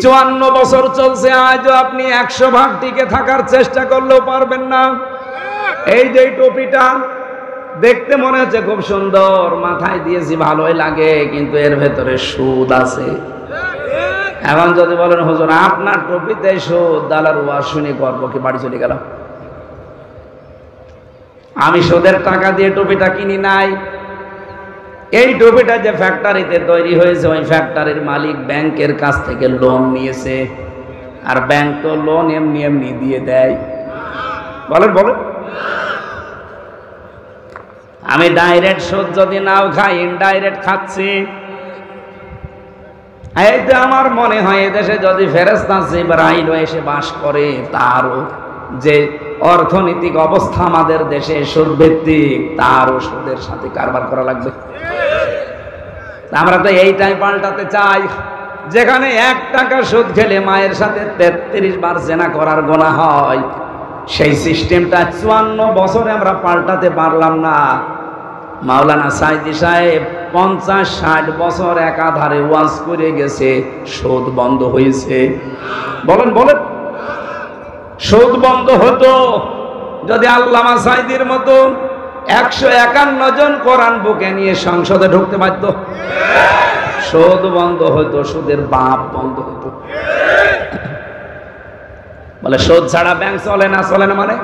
54 বছর চলছে, আজও আপনি 100 ভাগ টিকে থাকার চেষ্টা করলেও পারবেন না। এই যে টুপিটা দেখতে মনে হচ্ছে খুব সুন্দর, মাথায় দিয়েছি ভালোই লাগে, কিন্তু এর ভেতরে সুদ আছে। এখন যদি বলেন হুজুর আপনার টুপিতে সুদ, দালার ওয়াজ শুনে করবো কি, বাড়ি চলে গেলাম। আমি সুদের টাকা দিয়ে টুপিটা কিনি নাই। এই টুপিটা যে ফ্যাক্টরিতে তৈরি হয়েছে, ওই ফ্যাক্টরির মালিক ব্যাংকের কাছ থেকে লোন নিয়েছে, আর ব্যাংক তো লোন এমনি এমনি দিয়ে দেয়। বলেন বলেন, আমি ডাইরেক্ট সুদ যদি নাও খাই, ইনডাইরেক্ট খাচ্ছি। এইতে আমার মনে হয় এদেশে যদি ফেরেশতা জিবরাইল এসে বাস করে, তারও যে অর্থনৈতিক অবস্থা আমাদের দেশে সুদ ভিত্তিক, তারও সুদের সাথে কারবার করা লাগবে। আমরা তো এইটাই পাল্টাতে চাই, যেখানে 1 টাকা সুদ খেলে মায়ের সাথে 33 বার জেনা করার গুনাহ হয়, সেই সিস্টেমটা 54 বছরে আমরা পাল্টাতে পারলাম না। মাওলানা সাইদি সাহেব 50-60 বছর একাধারে ওয়াজ করে গেছে, সুদ বন্ধ হয়েছে। বলেন বলেন, সুদ বন্ধ হতো যদি আল্লামা সাইদির মতো 151 জন কোরআন বুকে নিয়ে সংসদে ঢুকতে পারত। সুদ বন্ধ হতো, সুদের বাপ বন্ধ হতো। বলে সুদ ছাড়া ব্যাংক চলে না, চলে না মানে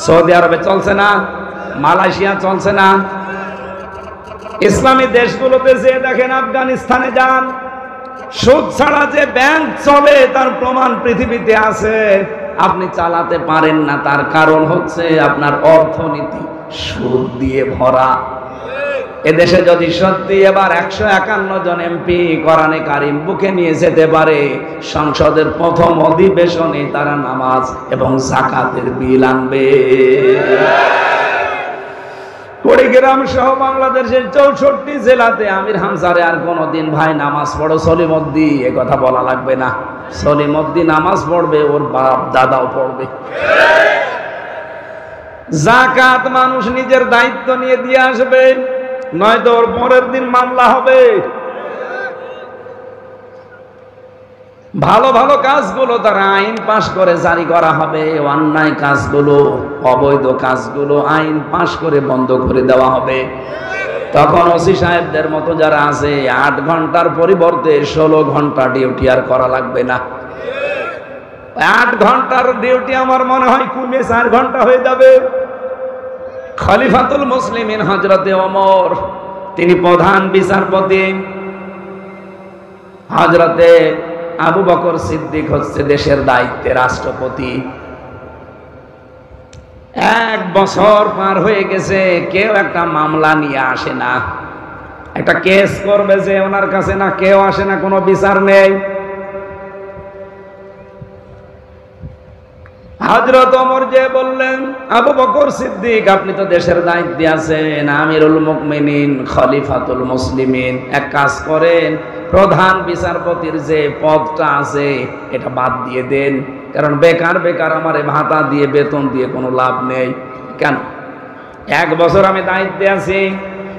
সৌদি আরবে চলছে না, মালয়েশিয়া চলছে না, ইসলামী দেশগুলোতে যে দেখেন, আফগানিস্তানে যান, সুদ ছাড়া যে ব্যাংক চলে তার প্রমাণ পৃথিবীতে আছে। আপনি চালাতে পারেন না, তার কারণ হচ্ছে আপনার অর্থনীতি সুদ দিয়ে ভরা। এদেশে যদি সত্যি এবার 151 জন এমপি কোরআনে কারিম বুকে নিয়ে যেতে পারে, সংসদের প্রথম অধিবেশনে তারা নামাজ এবং যাকাতের বিল আনবে। কুড়িগ্রাম সহ বাংলাদেশের 64 জেলাতে আমির হামজারে আর কোনদিন ভাই নামাজ পড়ো সলিমদ্দি এ কথা বলা লাগবে না। সলিমদ্দি নামাজ পড়বে, ওর বাপ দাদাও পড়বে। যাকাত মানুষ নিজের দায়িত্ব নিয়ে দিয়ে আসবে, নয়তো ওর পরের দিন মামলা হবে। ভালো ভালো কাজগুলো তারা আইন পাশ করে জারি করা হবে, অন্যায় কাজগুলো, অবৈধ কাজগুলো আইন পাশ করে বন্ধ করে দেওয়া হবে। তখন ওসি সাহেবদের মতো যারা আছে, 8 ঘন্টার পরিবর্তে 16 ঘন্টা ডিউটি আর করা লাগবে না। 8 ঘন্টার ডিউটি আমার মনে হয় কমে 4 ঘন্টা হয়ে যাবে। খলিফাতুল মুসলিমিন হযরতে ওমর, তিনি প্রধান বিচারপতি, হযরতে আবু বকর সিদ্দিক হচ্ছে দেশের দায়িত্বে রাষ্ট্রপতি। 1 বছর পার হয়ে গেছে, কেউ একটা মামলা নিয়ে আসে না। একটা কেস করবে যে ওনার কাছে না, কেউ আসে না, কোনো বিচার নেই। হযরত ওমর যে বললেন, আবু বকর সিদ্দিক আপনি তো দেশের দায়িত্বে আছেন, আমিরুল মুমিনিন, খলিফাতুল মুসলিমিন, এক কাজ করেন, প্রধান বিচারপতির যে পদটা আছে এটা বাদ দিয়ে দেন, কারণ বেকার বেকার আমার ভাতা দিয়ে বেতন দিয়ে কোনো লাভ নেই। কেন? 1 বছর আমি দায়িত্বে আছি,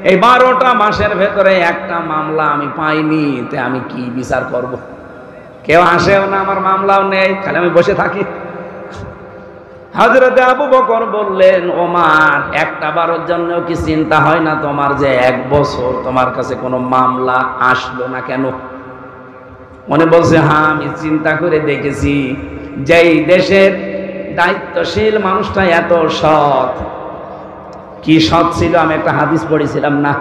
এই 12টা মাসের ভেতরে একটা মামলা আমি পাইনি, তে আমি কি বিচার করব? কেউ আসেও না, আমার মামলাও নেই, খালি আমি বসে থাকি। হযরত আবু বকর বললেন, ওমর একটা বারের জন্য কি চিন্তা হয় না তোমার যে 1 বছর তোমার কাছে কোনো মামলা আসলো না কেন? মনে বলছে, হ্যাঁ আমি চিন্তা করে দেখেছি, যেই দেশের দায়িত্বশীল মানুষটা এত সৎ। কি সৎ ছিল? আমি একটা হাদিস পড়েছিলাম না,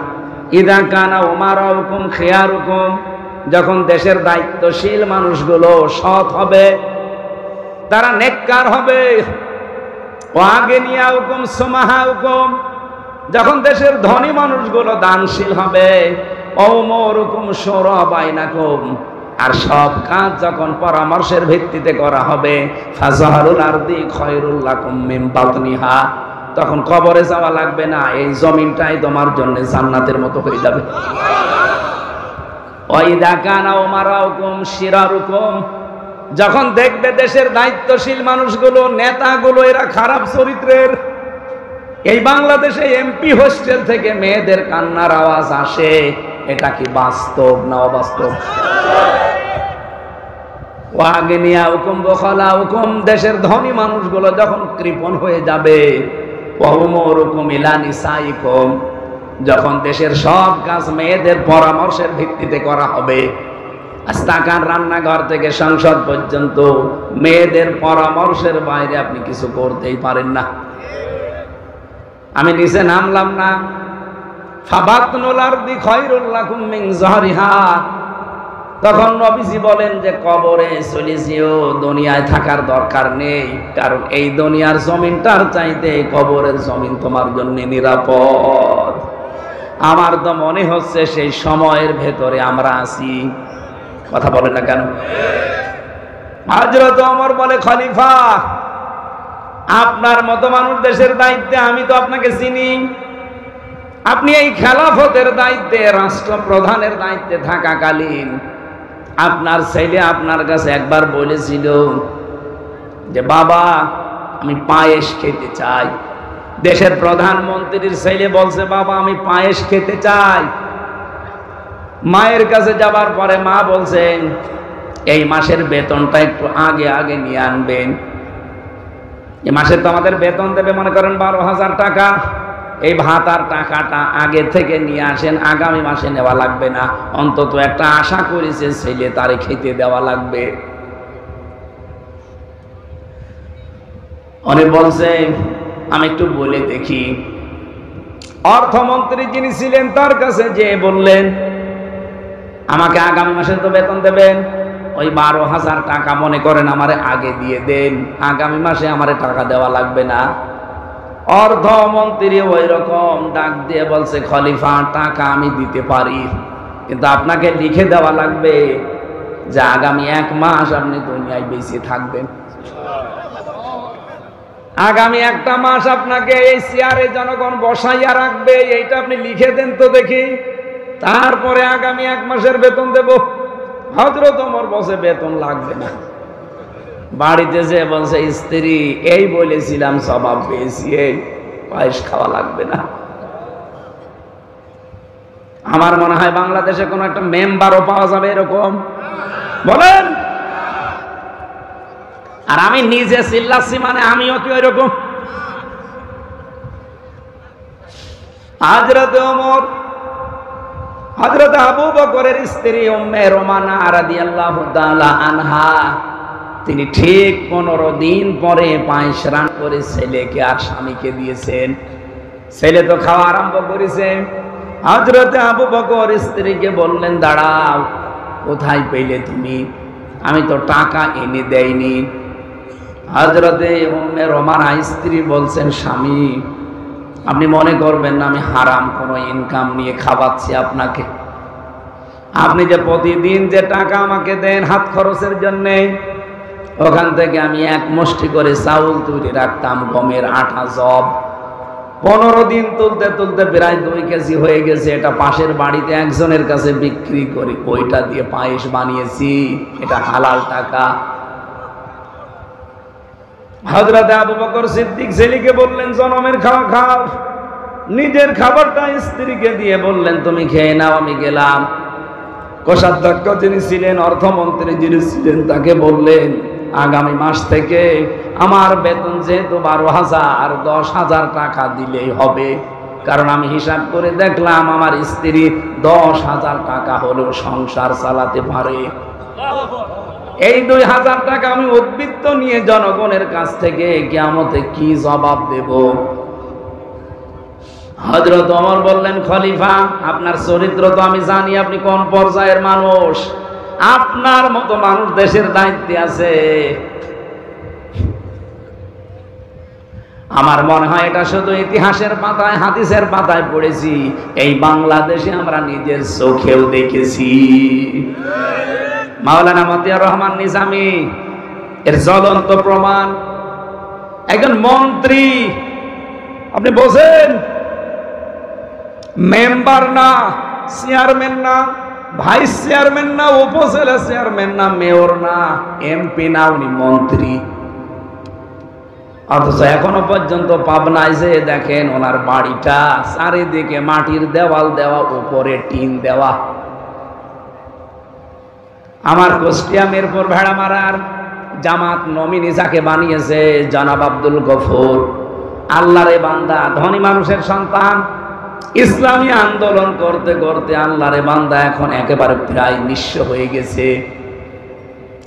ইদা কানা উমারাউকুম খিয়ারুকুম, যখন দেশের দায়িত্বশীল মানুষগুলো সৎ হবে, তারা নেককার হবে, ওয়াগনিয়াউকুম সুমাহাউকুম, যখন দেশের ধনী মানুষগুলো দানশীল হবে, ওমরুকুম শুরা বাইনাকুম, আর সব কাজ যখন পরামর্শের ভিত্তিতে করা হবে, ফাজহারুল আরদি খায়রুল লাকুম মিন বাতনিহা, তখন কবরে যাওয়া লাগবে না, এই জমিনটাই তোমার জন্য জান্নাতের মতো হয়ে যাবে। ওয়াইদা কানা উমারাউকুম শিরারুকুম, যখন দেখবে দেশের দায়িত্বশীল মানুষগুলো, নেতাগুলো এরা খারাপ চরিত্রের, এই বাংলাদেশে এমপি হোস্টেল থেকে মেয়েদের কান্নার আওয়াজ আসে, এটা কি বাস্তব না অবাস্তব? ওয়াগনিয়াউকুম বুখালাউকুম, দেশের ধনী মানুষগুলো যখন কৃপণ হয়ে যাবে, ওয়াউমুরুকুম ইলা নিসাইকুম, যখন দেশের সব কাজ মেয়েদের পরামর্শের ভিত্তিতে করা হবে, আস্তাকার রান্নাঘর থেকে সংসদ পর্যন্ত মেয়েদের পরামর্শের বাইরে আপনি কিছু করতেই পারেন না। আমি নিচে নামলাম না, ফাবাতনুল আরদি খায়রুল লাকুম মিন যাহরিহা, তখন নবীজি বলেন যে কবরে চলে যেও, দুনিয়ায় থাকার দরকার নেই, কারণ এই দুনিয়ার জমিনটার চাইতে কবরের জমিন তোমার জন্য নিরাপদ। আমার তো মনে হচ্ছে সেই সময়ের ভেতরে আমরা আছি। কথা বলেন না কেন? হযরত ওমর বলে, খলিফা আপনার মতো মানুষ দেশের দায়িত্বে, আমি তো আপনাকে চিনি, আপনি এই খেলাফতের দায়িত্বে, রাষ্ট্রপ্রধানের দায়িত্বে থাকাকালীন আপনার ছেলে আপনার কাছে একবার বলেছিল যে বাবা আমি পায়েস খেতে চাই। দেশের প্রধানমন্ত্রীর ছেলে বলছে বাবা আমি পায়েস খেতে চাই। মায়ের কাছে যাবার পরে মা বলছেন এই মাসের বেতনটা একটু আগে আগে নিয়ে আনবেন। এই মাসে তো আমাদের বেতন দেবে মনে করেন 12,000 টাকা, এই ভাতার টাকাটা আগে থেকে নিয়ে আসেন, আগামী মাসে নেওয়া লাগবে না, অন্তত একটা আশা করেছে ছেলে তারে খেতে দেওয়া লাগবে। অনেক বলছে আমি একটু বলে দেখি। অর্থমন্ত্রী যিনি ছিলেন তার কাছে যে বললেন আমাকে আগামী মাসে তো বেতন দেবেন, ওই 12,000 টাকা মনে করেন আমারে আগে দিয়ে দেন, আগামী মাসে আমারে টাকা দেওয়া লাগবে না। অর্থমন্ত্রী ওই রকম ডাক দিয়ে বলছে খলিফা টাকা আমি দিতে পারি, কিন্তু আপনাকে লিখে দেওয়া লাগবে যে আগামী 1 মাস আপনি দুনিয়ায় বেঁচে থাকবেন, আগামী 1টা মাস আপনাকে এই চেয়ারে জনগণ বসাইয়া রাখবে, এইটা আপনি লিখে দেন তো দেখি, তারপরে আগামী 1 মাসের বেতন দেব। হযরত ওমর বসে বেতন লাগবে না। বাড়িতে যে বলছে স্ত্রী এই বলেছিলাম স্বভাব পেয়েছি, এই পায়েস খাওয়া লাগবে না। আমার মনে হয় বাংলাদেশে কোন একটা মেম্বারও পাওয়া যাবে এরকম, বলেন? আর আমি নিজে চিল্লাচ্ছি মানে আমিও কি ওইরকম? হযরত ওমর, হযরত আবু বকরের স্ত্রী উম্মে রোমানা রাদিয়াল্লাহু তাআলা আনহা, তিনি ঠিক 15 দিন পরে পায়েস রান্না করে ছেলেকে আর স্বামীকে দিয়েছেন। ছেলে তো খাওয়া আরম্ভ করেছে। হযরত আবু বকর স্ত্রীকে বললেন দাঁড়াও, কোথায় পেলে তুমি? আমি তো টাকা এনে দেইনি। হযরতে উম্মে রোমানা স্ত্রী বলছেন স্বামী আপনি মনে করবেন না আমি হারাম কোনো ইনকাম নিয়ে খাওয়াচ্ছি আপনাকে, আপনি যে প্রতিদিন যে টাকা আমাকে দেন হাত খরচের জন্য, ওখান থেকে আমি 1 মুষ্টি করে চাউল তৈরি রাখতাম, গমের আটা জব। 15 দিন তুলতে তুলতে প্রায় 2 কেজি হয়ে গেছে। এটা পাশের বাড়িতে একজনের কাছে বিক্রি করি, ওইটা দিয়ে পায়েস বানিয়েছি, এটা হালাল টাকা। হযরত আবু বকর সিদ্দিক ছেলেকে বললেন জনমের খাওয়া খাও, নিজের খাবারটা স্ত্রীকে দিয়ে বললেন তুমি খেয়ে নাও, আমি গেলাম। কোষাধ্যক্ষ যিনি ছিলেন, অর্থমন্ত্রী যিনি ছিলেন, তাকে বললেন আগামী মাস থেকে আমার বেতন যেহেতু 12,000, 10,000 টাকা দিলেই হবে, কারণ আমি হিসাব করে দেখলাম আমার স্ত্রী 10,000 টাকা হলেও সংসার চালাতে পারে। এই 2,000 টাকা আমি উদ্বৃত্ত নিয়ে জনগণের কাছ থেকে কিয়ামতে কি জবাব দেব? হযরত ওমর বললেন খলিফা আপনার চরিত্র তো আমি জানি, আপনি কোন পর্যায়ের মানুষ, আপনার মতো মানুষ দেশের দায়িত্বে আছে। আমার মনে হয় এটা শুধু ইতিহাসের পাতায় হাদিসের পাতায় পড়েছি, এই বাংলাদেশে আমরা নিজের চোখেও দেখেছি। মাওলানা মতিয়ার রহমান নিজামী এর জ্বলন্ত প্রমাণ। একজন মন্ত্রী, আপনি বোঝেন, মেম্বার না, চেয়ারম্যান না, ভাইস চেয়ারম্যান না, উপজেলা চেয়ারম্যান না, মেয়র না, এমপি না, উনি মন্ত্রী। অথচ এখনো পর্যন্ত পাবনায় যে দেখেন ওনার বাড়িটা চারিদিকে মাটির দেওয়াল দেওয়া, উপরে টিন দেওয়া। আমার কুষ্টিয়া মিরপুর ভেড়ামারার জামাত নমিনি যাকে বানিয়েছে জনাব আব্দুল গফুর, আল্লাহরে বান্দা, ধনী মানুষের সন্তান, ইসলামী আন্দোলন করতে করতে আল্লাহরে বান্দা এখন একেবারে প্রায় নিঃস্ব হয়ে গেছে।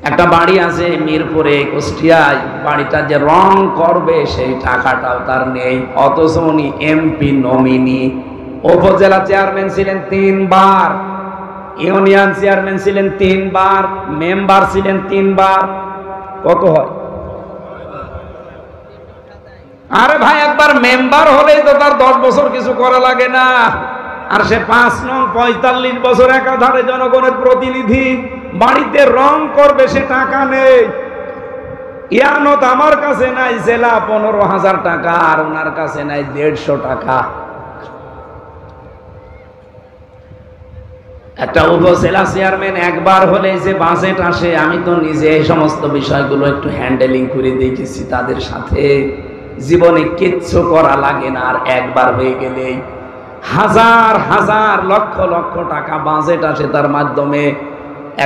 একটা বাড়ি আছে মিরপুরে কুষ্টিয়ায়, বাড়িটা যে রং করবে সেই টাকাটাও তার নেই, অথচ উনি এমপি নমিনি। উপজেলা চেয়ারম্যান ছিলেন 3 বার, ইউনিয়ন চেয়ারম্যান ছিলেন 3 বার, মেম্বার ছিলেন 3 বার। কত হয়? আরে ভাই, একবার মেম্বার হলেই তো তার 10 বছর কিছু করা লাগে না, আর সে 5 নং 45 বছর একাধারে জনগণের প্রতিনিধি। বাড়িতে রং করবে, সে টাকা নেই। ইয়ানত আমার কাছে নাই জেলা 15,000 টাকা, আর ওনার কাছে নাই 150 টাকা। একটা উপজেলা চেয়ারম্যান একবার হলে যে বাজেট আসে, আমি তো নিজে এই সমস্ত বিষয়গুলো একটু হ্যান্ডেলিং করে দেখেছি তাদের সাথে। জীবনে কিচ্ছু করা লাগে না, আর একবার হয়ে গেলেই হাজার হাজার লক্ষ লক্ষ টাকা বাজেট আসে। তার মাধ্যমে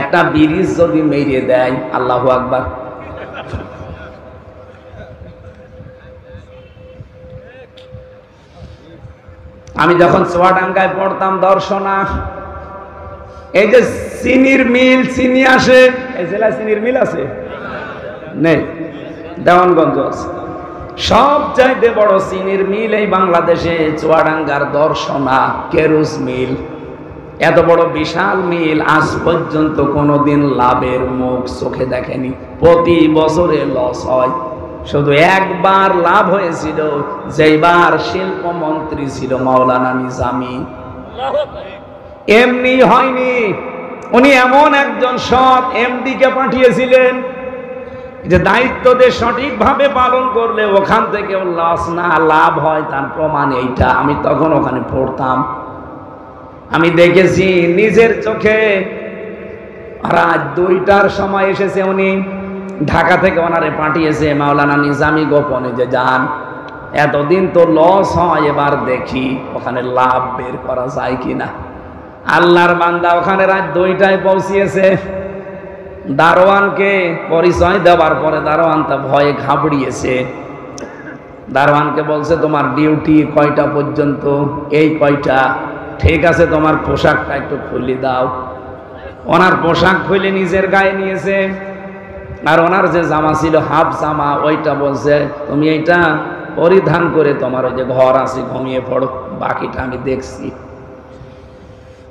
একটা ব্রিজ যদি মেরে দেয়, আল্লাহু আকবার। আমি যখন চুয়াডাঙ্গায় পড়তাম দর্শনা, এই যে চিনির মিল, চিনি আসে, এই জেলায় চিনির মিল আছে নেই? দেওয়ানগঞ্জ আছে। সবচাইতে বড় চিনির মিল এই বাংলাদেশে চুয়াডাঙ্গার দর্শনা কেরুস মিল। এত বড় বিশাল মিল আজ পর্যন্ত কোনোদিন লাভের মুখ চোখে দেখেনি। প্রতি বছরে লস হয়। শুধু একবার লাভ হয়েছিল, যেবার শিল্পমন্ত্রী ছিল মাওলানা নিজামী। এমনি হয়নি, উনি এমন একজন সৎ এমডি কে পাঠিয়েছিলেন যে দায়িত্বতে সঠিকভাবে পালন করলে ওখান থেকে লস না লাভ হয়। তার প্রমাণ এইটা। আমি তখন ওখানে পড়তাম, আমি দেখেছি নিজের চোখে। রাত 2টার সময় এসেছে উনি, ঢাকা থেকে ওনারে পাঠিয়েছে মাওলানা নিজামী গোপনে যে যান, এতদিন তো লস হয়, এবার দেখি ওখানে লাভ বের করা যায় কিনা। আল্লাহর বান্দা ওখানে রাত 2টায় পৌঁছিয়েছে। দারোয়ানকে পরিচয় দেওয়ার পরে দারোয়ান তা ভয়ে ঘাবড়িয়েছে। দারোয়ানকে বলছে, তোমার ডিউটি কয়টা পর্যন্ত? এই কয়টা। ঠিক আছে, তোমার পোশাকটা একটু খুলে দাও। ওনার পোশাক খুলে নিজের গায়ে নিয়েছে, আর ওনার যে জামা ছিল হাফ জামা, ওইটা বলছে তুমি এইটা পরিধান করে তোমার ওই যে ঘর আছে ঘুমিয়ে পড়ো, বাকিটা আমি দেখছি।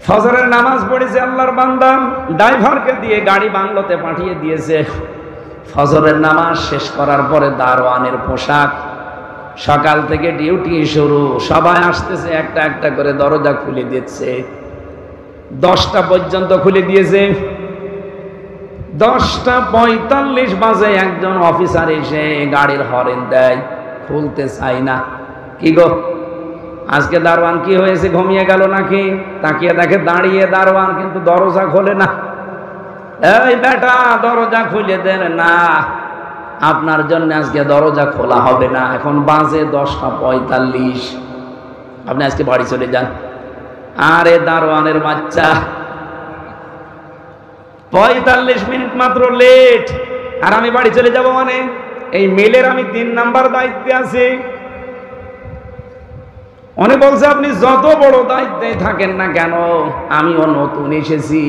ফজরের নামাজ পড়েছে আল্লাহর বান্দা, ড্রাইভারকে দিয়ে গাড়ি বাংলোতে পাঠিয়ে দিয়েছে। ফজরের নামাজ শেষ করার পরে দারোয়ানের পোশাক, সকাল থেকে ডিউটি শুরু, সবাই আসতেছে, একটা একটা করে দরজা খুলে দিচ্ছে। 10টা পর্যন্ত খুলে দিয়েছে। 10:45 বাজে একজন অফিসার এসে গাড়ির হরেন দেয়, খুলতে চাই না। কি গো, আজকে দারোয়ান কি হয়েছে, ঘুমিয়ে গেল নাকি? তাকিয়ে দেখে দাঁড়িয়ে দারোয়ান, কিন্তু দরজা খোলে না। এই বেটা, দরজা খুলে দেন না, আপনার জন্য আজকে দরজা খোলা হবে না। এখন বাজে 10:45, আপনি আজকে বাড়ি চলে যান। আরে দারোয়ানের বাচ্চা, 45 মিনিট মাত্র লেট, আর আমি বাড়ি চলে যাব মানে? এই মেলের আমি 3 নাম্বার দায়িত্বে আছি। উনি বলছে, আপনি যত বড় দায়িত্বে থাকেন না কেন, আমিও নতুন এসেছি,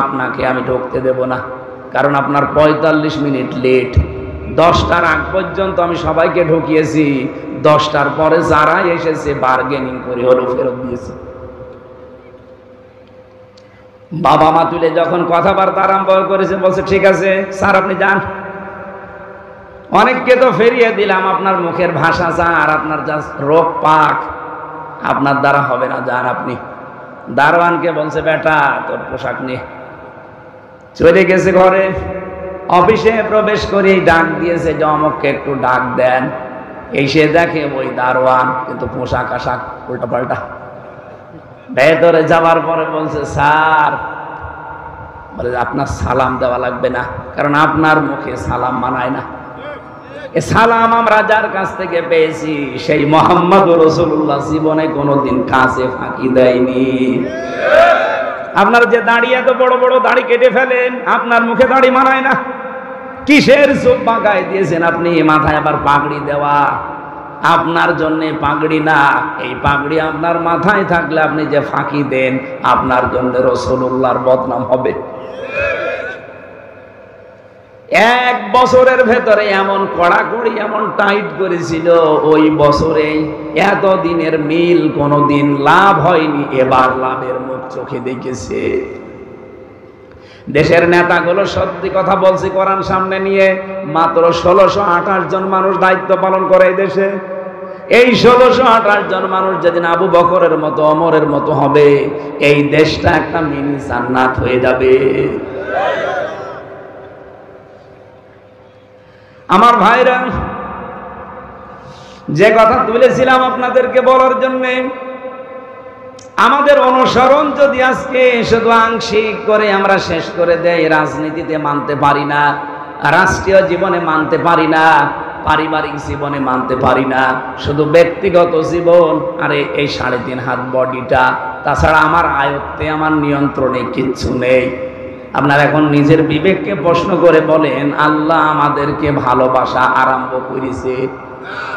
আপনাকে আমি ঢুকতে দেব না, কারণ আপনার 45 মিনিট লেট। 10টার আগ পর্যন্ত আমি সবাইকে ঢুকিয়েছি, 10টার পরে যারা এসেছে বার্গেনিং করে হলো ফেরত দিয়েছে। বাবা মা তুলে যখন কথাবার্তা আরম্ভ করেছে, বলছে ঠিক আছে স্যার আপনি যান। অনেককে তো ফেরিয়ে দিলাম, আপনার মুখের ভাষা যা, আর আপনার যা রোগ পাক, আপনার দ্বারা হবে না, যান আপনি। দারোয়ানকে বলছে, বেটা তোর পোশাক নিয়ে। চলে গেছে ঘরে। অফিসে প্রবেশ করে ডাক দিয়েছে যে অমুককে একটু ডাক দেন। এসে দেখে ওই দারোয়ান, কিন্তু পোশাক আশাক উল্টা পাল্টা। ভেতরে যাওয়ার পরে বলছে, স্যার, বলে আপনার সালাম দেওয়া লাগবে না, কারণ আপনার মুখে সালাম মানায় না। এ সালাম আমরা যার কাছ থেকে পেয়েছি সেই মুহাম্মদ রাসূলুল্লাহ জীবনে কোনোদিন কাছে ফাঁকি দেয়নি। আপনার যে দাড়ি এত বড় বড় দাড়ি কেটে ফেলেন, আপনার মুখে দাড়ি মানায় না। কিসের জুব্বা গায়ে দিয়েছেন আপনি, মাথায় আবার পাগড়ি দেওয়া। আপনার জন্য পাগড়ি না, এই পাগড়ি আপনার মাথায় থাকলে আপনি যে ফাঁকি দেন, আপনার জন্য রাসূলুল্লাহর বদনাম হবে। এক বছরের ভেতরে এমন কড়াকড়ি, এমন টাইট করেছিল, ওই বছরে এত দিনের মিল কোনোদিন লাভ হয়নি, এবার লাভের মুখ চোখে দেখেছে। দেশের নেতাগুলো সত্যি কথা বলছি, কোরআন সামনে নিয়ে, মাত্র 1628 জন মানুষ দায়িত্ব পালন করে এই দেশে। এই 1628 জন মানুষ যেদিন আবু বকরের মতো, ওমরের মতো হবে, এই দেশটা একটা মিনি জান্নাত হয়ে যাবে। আমার ভাইরা, যে কথা তুলেছিলাম আপনাদেরকে বলার জন্য, আমাদের অনুসরণ যদি আজকে শুধু আংশিক করে আমরা শেষ করে দেই, রাজনীতিতে মানতে পারি না, রাষ্ট্রীয় জীবনে মানতে পারি না, পারিবারিক জীবনে মানতে পারি না, শুধু ব্যক্তিগত জীবন, আরে এই 3.5 হাত বডিটা, তাছাড়া আমার আয়ত্তে, আমার নিয়ন্ত্রণে কিচ্ছু নেই। আপনার এখন নিজের বিবেককে প্রশ্ন করে বলেন, আল্লাহ আমাদেরকে ভালোবাসা আরম্ভ করেছে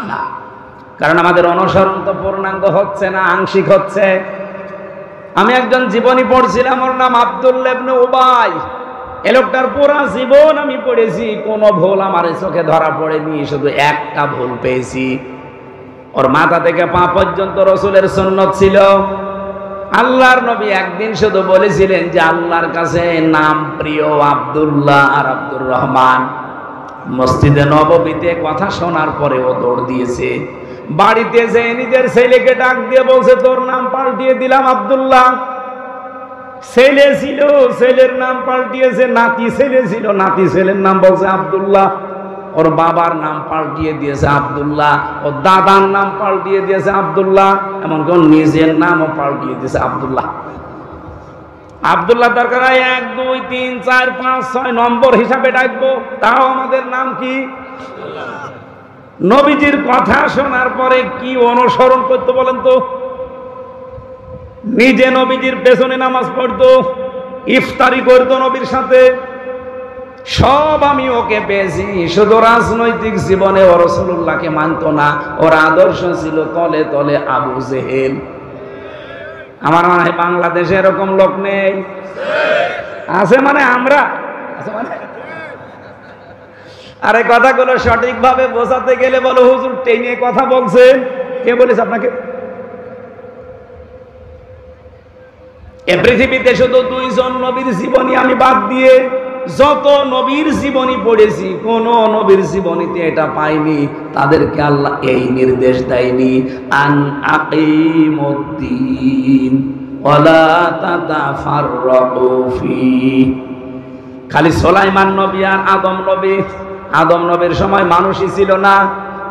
না? কারণ আমাদের অনুসরণ তো পূর্ণাঙ্গ হচ্ছে না, আংশিক হচ্ছে। আমি একজন জীবনী পড়ছিলাম, ওর নাম আব্দুল্লাহ ইবনে উবাই। এই লোকটার পুরা জীবন আমি পড়েছি, কোনো ভুল আমার চোখে ধরা পড়েনি, শুধু একটা ভুল পেয়েছি। ওর মাথা থেকে পা পর্যন্ত রাসূলের সুন্নাত ছিল। আল্লাহর নবী একদিন শুধু বলেছিলেন যে আল্লাহর কাছে নাম প্রিয় আব্দুল্লাহ আর আব্দুর রহমান। মসজিদে নববীতে কথা শোনার পরে ও দৌড় দিয়েছে। বাড়িতে যে নিজের ছেলেকে ডাক দিয়ে বলছে, তোর নাম পাল্টিয়ে দিলাম আব্দুল্লাহ। ছেলে ছিল, ছেলের নাম পাল্টিয়েছে। নাতি ছেলে ছিল, নাতি ছেলের নাম বলছে আব্দুল্লাহ। ওর বাবার নাম পাল্টিয়ে দিয়েছে আব্দুল্লাহ, ওর দাদার নাম পাল্টিয়ে দিয়েছে আব্দুল্লাহ, এমনকি ওর নিজের নামও পাল্টিয়ে দিয়েছে আব্দুল্লাহ। আব্দুল্লাহ দরকার 1 2 3 4 5 6 নম্বর হিসাবে ডাকবো, তাও আমাদের নাম কি? নবীজির কথা শোনার পরে কি অনুসরণ করতে বলেন তো? নিজে নবীজির পেছনে নামাজ পড়তো, ইফতারি করতো নবীর সাথে, সব আমি ওকে পেয়েছি। শুধু রাজনৈতিক জীবনে ও রাসূলুল্লাহকে মানত না, ওর আদর্শ ছিল তলে তলে আবু জেহেল। আমার মনে হয় বাংলাদেশে এরকম লোক নেই। আছে মানে আমরা আছে মানে। আরে কথাগুলো সঠিকভাবে বোঝাতে গেলে বলো, হুজুর টেনে কথা বলছেন। কে বলেছে আপনাকে? এ পৃথিবীতে শুধু 2 জন নবীর জীবনী আমি বাদ দিয়ে যত নবীর জীবনী পড়েছি, কোন নবীর জীবনীতে এটা পাইনি, তাদেরকে আল্লাহ এই নির্দেশ দেয়নি, আন আকিমুদ্দিন ওয়ালা তাতাফাররাকু ফি। খালি সুলাইমান নবী আর আদম নবী। আদম নবীর সময় মানুষই ছিল না,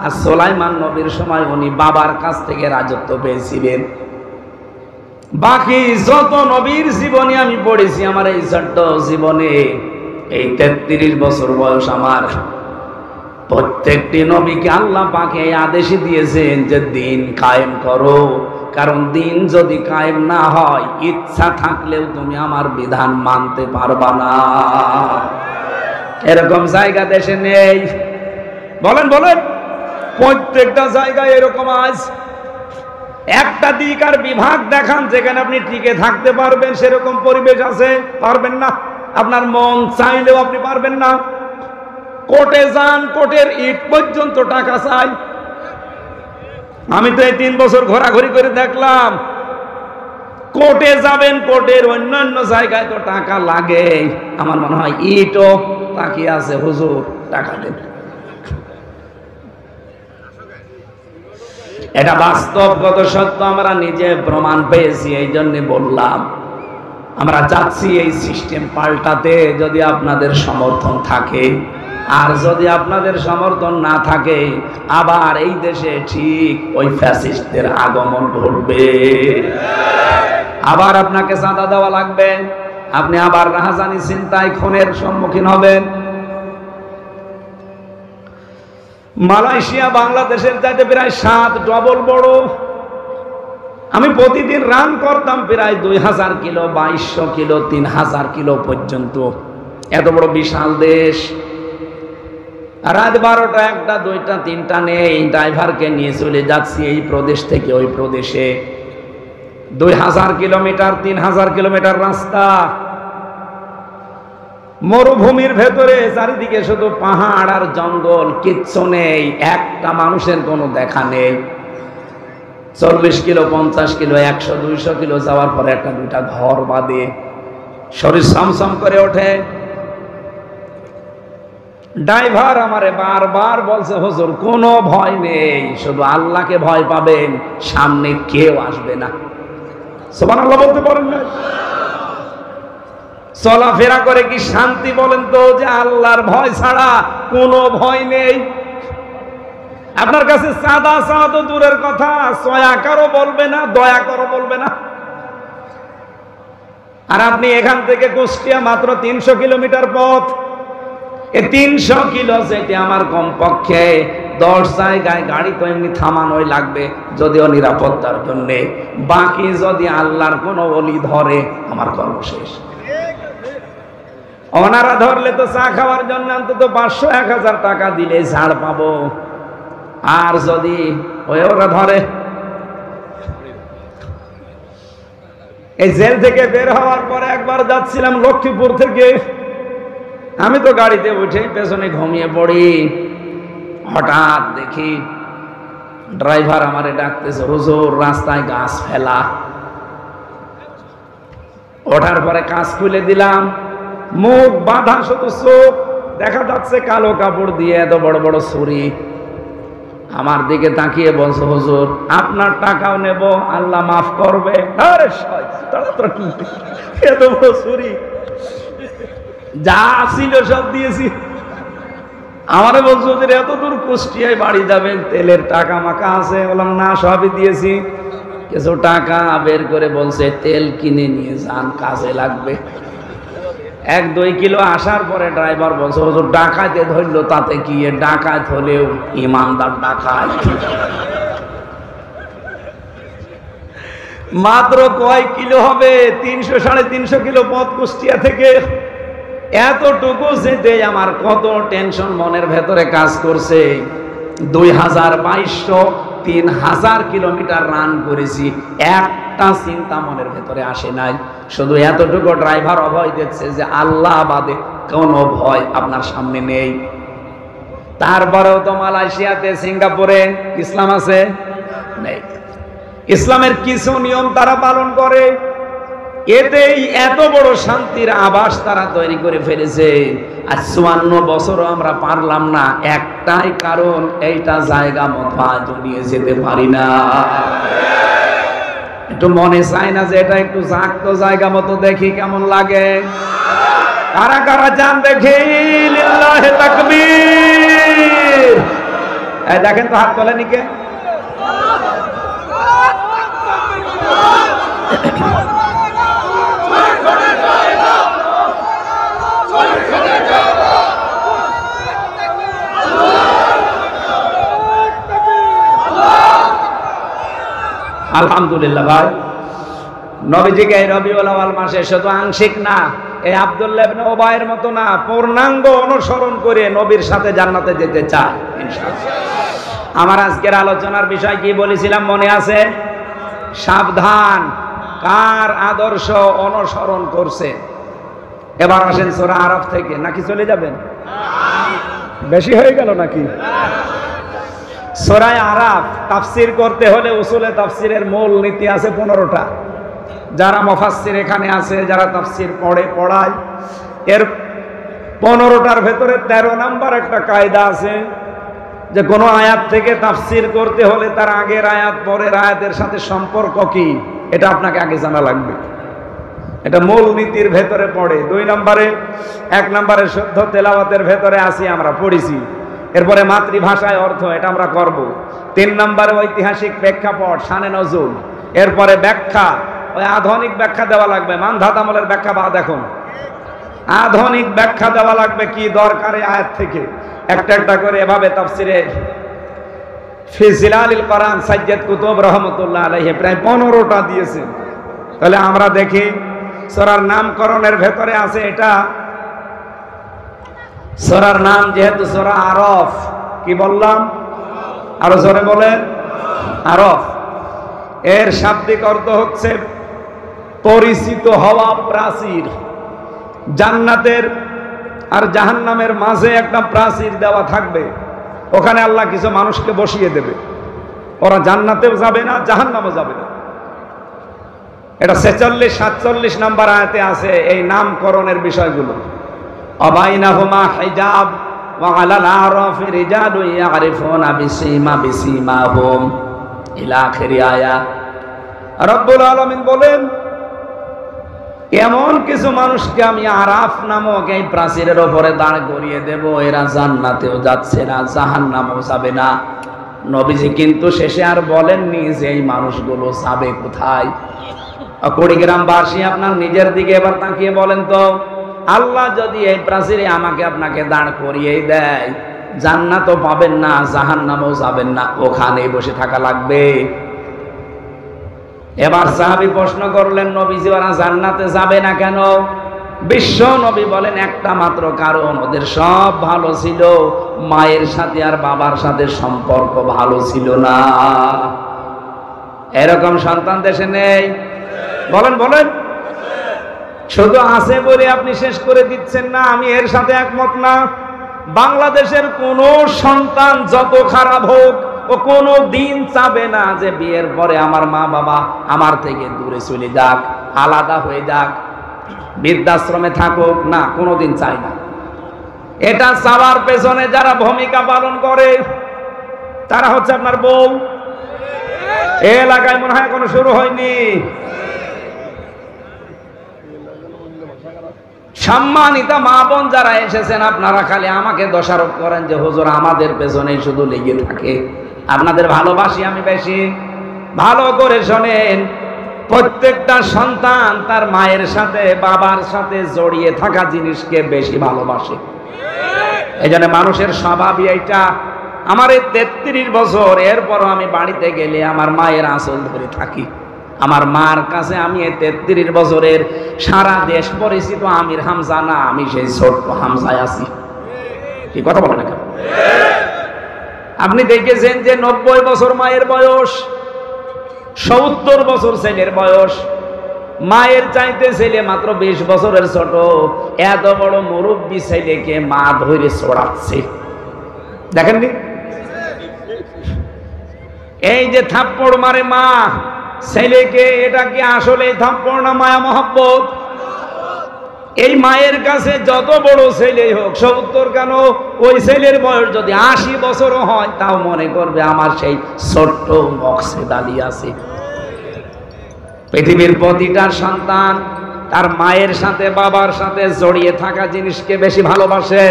আর সুলাইমান নবীর সময় উনি বাবার কাছ থেকে রাজত্ব পেয়েছিলেন। বাকি যত নবীর জীবনী আমি পড়েছি আমার এই ছোট্ট জীবনে, এই 33 বছর বয়স আমার, প্রত্যেকটি নবীকে আল্লাহ পাক এই আদেশই দিয়েছেন যে দিন কায়েম করো। কারণ দিন যদি কায়েম না হয়, ইচ্ছা থাকলেও তুমি আমার বিধান মানতে পারবা না। এরকম জায়গা দেশে নেই। বলেন বলেন, প্রত্যেকটা জায়গায় এরকম আজ একটা দিক আর বিভাগ দেখান যেখানে আপনি টিকে থাকতে পারবেন, সেরকম পরিবেশ আছে? পারবেন না। আপনার মন চাইলেও আপনি পারবেন না। কোর্টে যান, কোর্টের ইট পর্যন্ত টাকা চাই। আমি তো এই 3 বছর ঘোরাঘুরি করে দেখলাম, কোর্টে যাবেন, কোর্টের অন্যান্য জায়গায় তো টাকা লাগে। আমার মনে হয় ইটও তাকিয়ে আছে, হুজুর টাকা দেন। এটা বাস্তবগত সত্য, আমরা নিজে প্রমাণ পেয়েছি। এই জন্য বললাম, আমরা চাচ্ছি এই সিস্টেম পাল্টাতে, যদি আপনাদের সমর্থন থাকে। আর যদি আপনাদের সমর্থন না থাকে, আবার এই দেশে ঠিক ওই ফ্যাসিস্টদের আগমন ঘটবে। আবার আপনাকে চাঁদা দেওয়া লাগবে, আপনি আবার রাহাজানি, চিন্তায়, খুনের সম্মুখীন হবেন। মালয়েশিয়া বাংলাদেশের চাইতে প্রায় 7 ডবল বড়। আমি প্রতিদিন রান করতাম প্রায় 2000 কিলো, 2200 কিলো, 3000 কিলো পর্যন্ত। এত বড় বিশাল দেশ, রাত 12টা, 1টা, 2টা, 3টা নেই, ড্রাইভারকে নিয়ে চলে যাচ্ছি এই প্রদেশ থেকে ওই প্রদেশে। 2000 কিলোমিটার, 3000 কিলোমিটার রাস্তা, মরুভূমির ভেতরে, চারিদিকে শুধু পাহাড় আর জঙ্গল, কিচ্ছু নেই, একটা মানুষের কোনো দেখা নেই। 40 কিলো, 50 কিলো, 100, 200 কিলো যাওয়ার পরে একটা দুইটা ঘর বাদে শরীর সমসম করে ওঠে। ড্রাইভার আমারে বারবার বলছে, হুজুর কোনো ভয় নেই, শুধু আল্লাহকে ভয় পাবেন, সামনে কেউ আসবে না। সুবহানাল্লাহ বলতে পারেন না? চলাফেরা করে কি শান্তি বলেন তো, যে আল্লাহর ভয় ছাড়া কোনো ভয় নেই? আপনার কাছে সাদা সাদ দূরের কথা, সয়া কারো বলবে না, দয়া করো বলবে না। আর আপনি এখান থেকে কুষ্টিয়া মাত্র 300 কিলোমিটার পথ। এই 300 কিলো যেতে আমার কমপক্ষে 10 জায়গায় গাড়ি তো এমনি থামানোই লাগবে, যদিও নিরাপত্তার জন্যে। বাকি যদি আল্লাহর কোনো ওলি ধরে, আমার কর্ম শেষ। ওনারা ধরলে তো চা খাওয়ার জন্য অন্তত 500-1000 টাকা দিলে ছাড় পাবো। আর যদি ওরা ধরে, এই জেল থেকে বের হওয়ার পরে একবার যাচ্ছিলাম লক্ষ্মীপুর থেকে, আমি তো গাড়িতে উঠে পেছনে ঘুমিয়ে পড়ি। হঠাৎ দেখি ড্রাইভার আমারে ডাকতেছে, হুজুর রাস্তায় গাছ ফেলা। ওঠার পরে কাজ খুলে দিলাম, মুখ বাঁধা, শুধু চোখ দেখা যাচ্ছে কালো কাপড় দিয়ে, এত বড় বড় ছুরি। আমার দিকে তাকিয়ে বলছে, হুজুর আপনার টাকাও নেব, আল্লাহ মাফ করবে। আরে তাড়াতাড়ি, এত বড় ছুরি, যা ছিল সব দিয়েছি। আমারে বলছো যে এত দূর কুষ্টিয়ায় বাড়ি যাবেন, তেলের টাকা মাকা আছে? বললাম না, সবই দিয়েছি। কিছু টাকা বের করে বলছে, তেল কিনে নিয়ে যান, কাজে লাগবে। 1-2 কিলো আসার পরে ড্রাইভার বলছে, হুজুর ডাকাতে ধরলো, তাতে কি? ডাকাত হলেও ইমানদার ডাকাত। মাত্র কয় কিলো হবে? 300-350 কিলো পথ কুষ্টিয়া থেকে। এতটুকু যেতে আমার কত টেনশন মনের ভেতরে কাজ করছে। 2200, 3000 কিলোমিটার রান করেছি, একটা চিন্তা মনের ভেতরে আসে নাই। শুধু এতটুকু ড্রাইভার অভয় দিচ্ছে যে আল্লাহ বাদে কোনো ভয় আপনার সামনে নেই। তারপরেও তো মালয়েশিয়াতে, সিঙ্গাপুরে ইসলাম আছে? নেই। ইসলামের কিছু নিয়ম তারা পালন করে, এতেই এত বড় শান্তির আবাস তারা তৈরি করে ফেলেছে। আর 54 বছরও আমরা পারলাম না, একটাই কারণ, এইটা জায়গা মতো আজও নিয়ে যেতে পারি না। একটু মনে চায় না যে এটা একটু জাগতো জায়গা মতো, দেখি কেমন লাগে? কারা কারা যান দেখি? লিল্লাহি তাকবীর। এই দেখেন তো, হাত তোলেনি কে? আলহামদুলিল্লাহ ভাই, নবীজিকে এই রবিউল আউয়াল মাসে শুধু আংশিক না, এই আব্দুল্লাহ ইবনে উবাইয়ের মতো না, পূর্ণাঙ্গ অনুসরণ করে নবীর সাথে জান্নাতে যেতে চায় ইনশাআল্লাহ। আমার আজকের আলোচনার বিষয় কি বলেছিলাম মনে আছে? সাবধান, কার আদর্শ অনুসরণ করছে। এবার আসেন সূরা আরাফ থেকে, নাকি চলে যাবেন? বেশি হয়ে গেল নাকি? সূরা আরাফ তাফসীর করতে হলে উসুলে তাফসীরের মূল নীতি আছে 15টা। যারা মুফাসসির এখানে আছে, যারা তাফসীর পড়ায়, এর 15টার ভেতরে 13 নাম্বার একটা কায়দা আছে যে কোনো আয়াত থেকে তাফসীর করতে হলে তার আগের আয়াত পরের আয়াতের সাথে সম্পর্ক কি, এটা আপনাকে আগে জানা লাগবে। এটা মূল নীতির ভেতরে পড়ে। 2 নম্বরে, 1 নম্বরে শুদ্ধ তেলাওয়াতের ভেতরে আসি, আমরা পড়েছি। এরপরে মাতৃভাষায় অর্থ, এটা আমরা করব। 3 নম্বরে ঐতিহাসিক প্রেক্ষাপট, শানে নজুল। এরপরে ব্যাখ্যা, ওই আধুনিক ব্যাখ্যা দেওয়া লাগবে, মানধাত আমলের ব্যাখ্যা বাদ। এখন আধুনিক ব্যাখ্যা দেওয়া লাগবে, কি দরকার এই আয়াত থেকে। একটা একটা করে এভাবে তাফসিরে ফি জিলালিল কোরআন সাইয়্যিদ কুতুব রাহমাতুল্লাহ আলাইহি প্রায় 15টা দিয়েছেন। তাহলে আমরা দেখি সূরার নামকরণের ভেতরে আছে এটা, সূরার নাম যেহেতু সূরা আরফ, কি বললাম? আরো জোরে বলেন, আরফ। এর শাব্দিক অর্থ হচ্ছে পরিচিত হওয়া প্রাচীর। জান্নাতের আর জাহান্নামের মাঝে একটা প্রাচীর দেওয়া থাকবে, ওখানে আল্লাহ কিছু মানুষকে বসিয়ে দেবে, ওরা জান্নাতেও যাবে না জাহান্নামেও যাবে না। এটা 46-47 নাম্বার আয়াতে আছে এই নামকরণের বিষয়গুলো। অবাইনাহুমা হিজাব ওয়া আলাল আরাফি রিজালুন ইয়ারিফুনা বিসীমাহুম ইলা আখির আয়াত। রব্বুল আলামিন বলেন, এমন কিছু মানুষকে আমি আরাফ নামক এই প্রাচীরের উপরে দাঁড় করিয়ে দেব, এরা জান্নাতেও যাচ্ছে না জাহান্নামেও যাবে না। নবীজি কিন্তু শেষে আর বলেননি যে এই মানুষগুলো যাবে কোথায়। কুড়িগ্রামবাসী আপনার নিজের দিকে এবার তাকিয়ে বলেন তো, আল্লাহ যদি এই প্রাচীরে আমাকে আপনাকে দাঁড় করিয়ে দেয়, জান্নাতও পাবেন না জাহান্নামেও যাবেন না, ওখানেই বসে থাকা লাগবে। এবার সাহাবী প্রশ্ন করলেন, নবীজি ওরা জান্নাতে যাবে না কেন? বিশ্ব নবী বলেন, একটা মাত্র কারণ, ওদের সব ভালো ছিল, মায়ের সাথে আর বাবার সাথে সম্পর্ক ভালো ছিল না। এরকম সন্তান দেশে নেই? বলেন বলেন। শুধু আছে বলে আপনি শেষ করে দিচ্ছেন না, আমি এর সাথে একমত না। বাংলাদেশের কোন সন্তান যত খারাপ হোক, ও কোনো দিন চাবে না যে বিয়ের পরে আমার মা বাবা আমার থেকে দূরে চলে যাক, আলাদা হয়ে যাক, বৃদ্ধাশ্রমে থাকুক, না, কোনোদিন চায় না। এটা চাওয়ার পেছনে যারা ভূমিকা পালন করে তারা হচ্ছে আপনার বউ। এই এলাকায় মনে হয় এখনো শুরু হয়নি। সম্মানিত মা বোন যারা এসেছেন, আপনারা খালি আমাকে দোষারোপ করেন যে হুজুর আমাদের পেছনেই শুধু লেগে থাকে। আপনাদের ভালোবাসি আমি বেশি। ভালো করে শোনেন, প্রত্যেকটা সন্তান তার মায়ের সাথে বাবার সাথে জড়িয়ে থাকা জিনিসকে বেশি ভালোবাসে। এই জন্য মানুষের স্বভাবই এইটা। আমার এই 33 বছর, এরপরও আমি বাড়িতে গেলে আমার মায়ের আঁচল ধরে থাকি। আমার মার কাছে আমি এই 33 বছরের সারা দেশ পরিচিত আমির হামজা না, আমি সেই ছোট্ট হামজায় আছি। কি কথা বলেন না? আপনি দেখেছেন যে 90 বছর মায়ের বয়স, 70 বছর ছেলের বয়স, মায়ের চাইতে ছেলে মাত্র 20 বছরের ছোট। এত বড় মুরব্বী ছেলেকে মা ধরে ছড়াচ্ছে, দেখেননি? এই যে থাপ্পড় মারে মা ছেলেকে, এটা কি আসলে থাপ্পড় না মায়া মহব্বত? এই মায়ের কাছে যত বড় ছেলেই হোক, 70 কেন, ওই ছেলের বয়স যদি 80 বছরও হয়, তাও মনে করবে আমার সেই ছোট্ট মকসেদ আলী আছে। পৃথিবীর প্রতিটা সন্তান তার মায়ের সাথে বাবার সাথে জড়িয়ে থাকা জিনিসকে বেশি ভালোবাসে।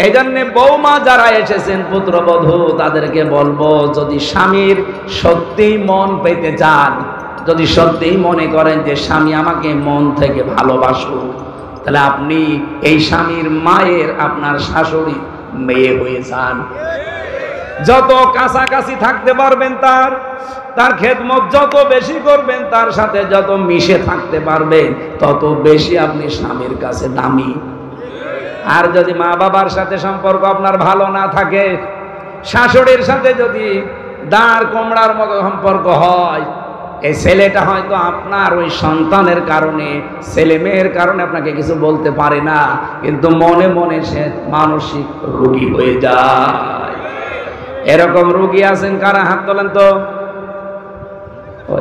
এই জন্যে বৌমা যারা এসেছেন পুত্রবধূ, তাদেরকে বলবো, যদি স্বামীর সত্যি মন পেতে চান, যদি সত্যি মনে করেন যে স্বামী আমাকে মন থেকে ভালোবাসুক, তাহলে আপনি এই স্বামীর মায়ের আপনার শাশুড়ি মেয়ে হয়ে যান। যত কাছাকাছি থাকতে পারবেন, তার খেদমত যত বেশি করবেন, তার সাথে যত মিশে থাকতে পারবেন, তত বেশি আপনি স্বামীর কাছে দামি। আর যদি মা বাবার সাথে সম্পর্ক আপনার ভালো না থাকে, শাশুড়ির সাথে যদি দাঁড় কোমড়ার মতো সম্পর্ক হয়, এই ছেলেটা হয়তো আপনার ওই সন্তানের কারণে, ছেলে মেয়ের কারণে আপনাকে কিছু বলতে পারে না, কিন্তু মনে মনে সে মানসিক রোগী হয়ে যায়। এরকম রোগী আছেন কারা? হাত তোলেন তো।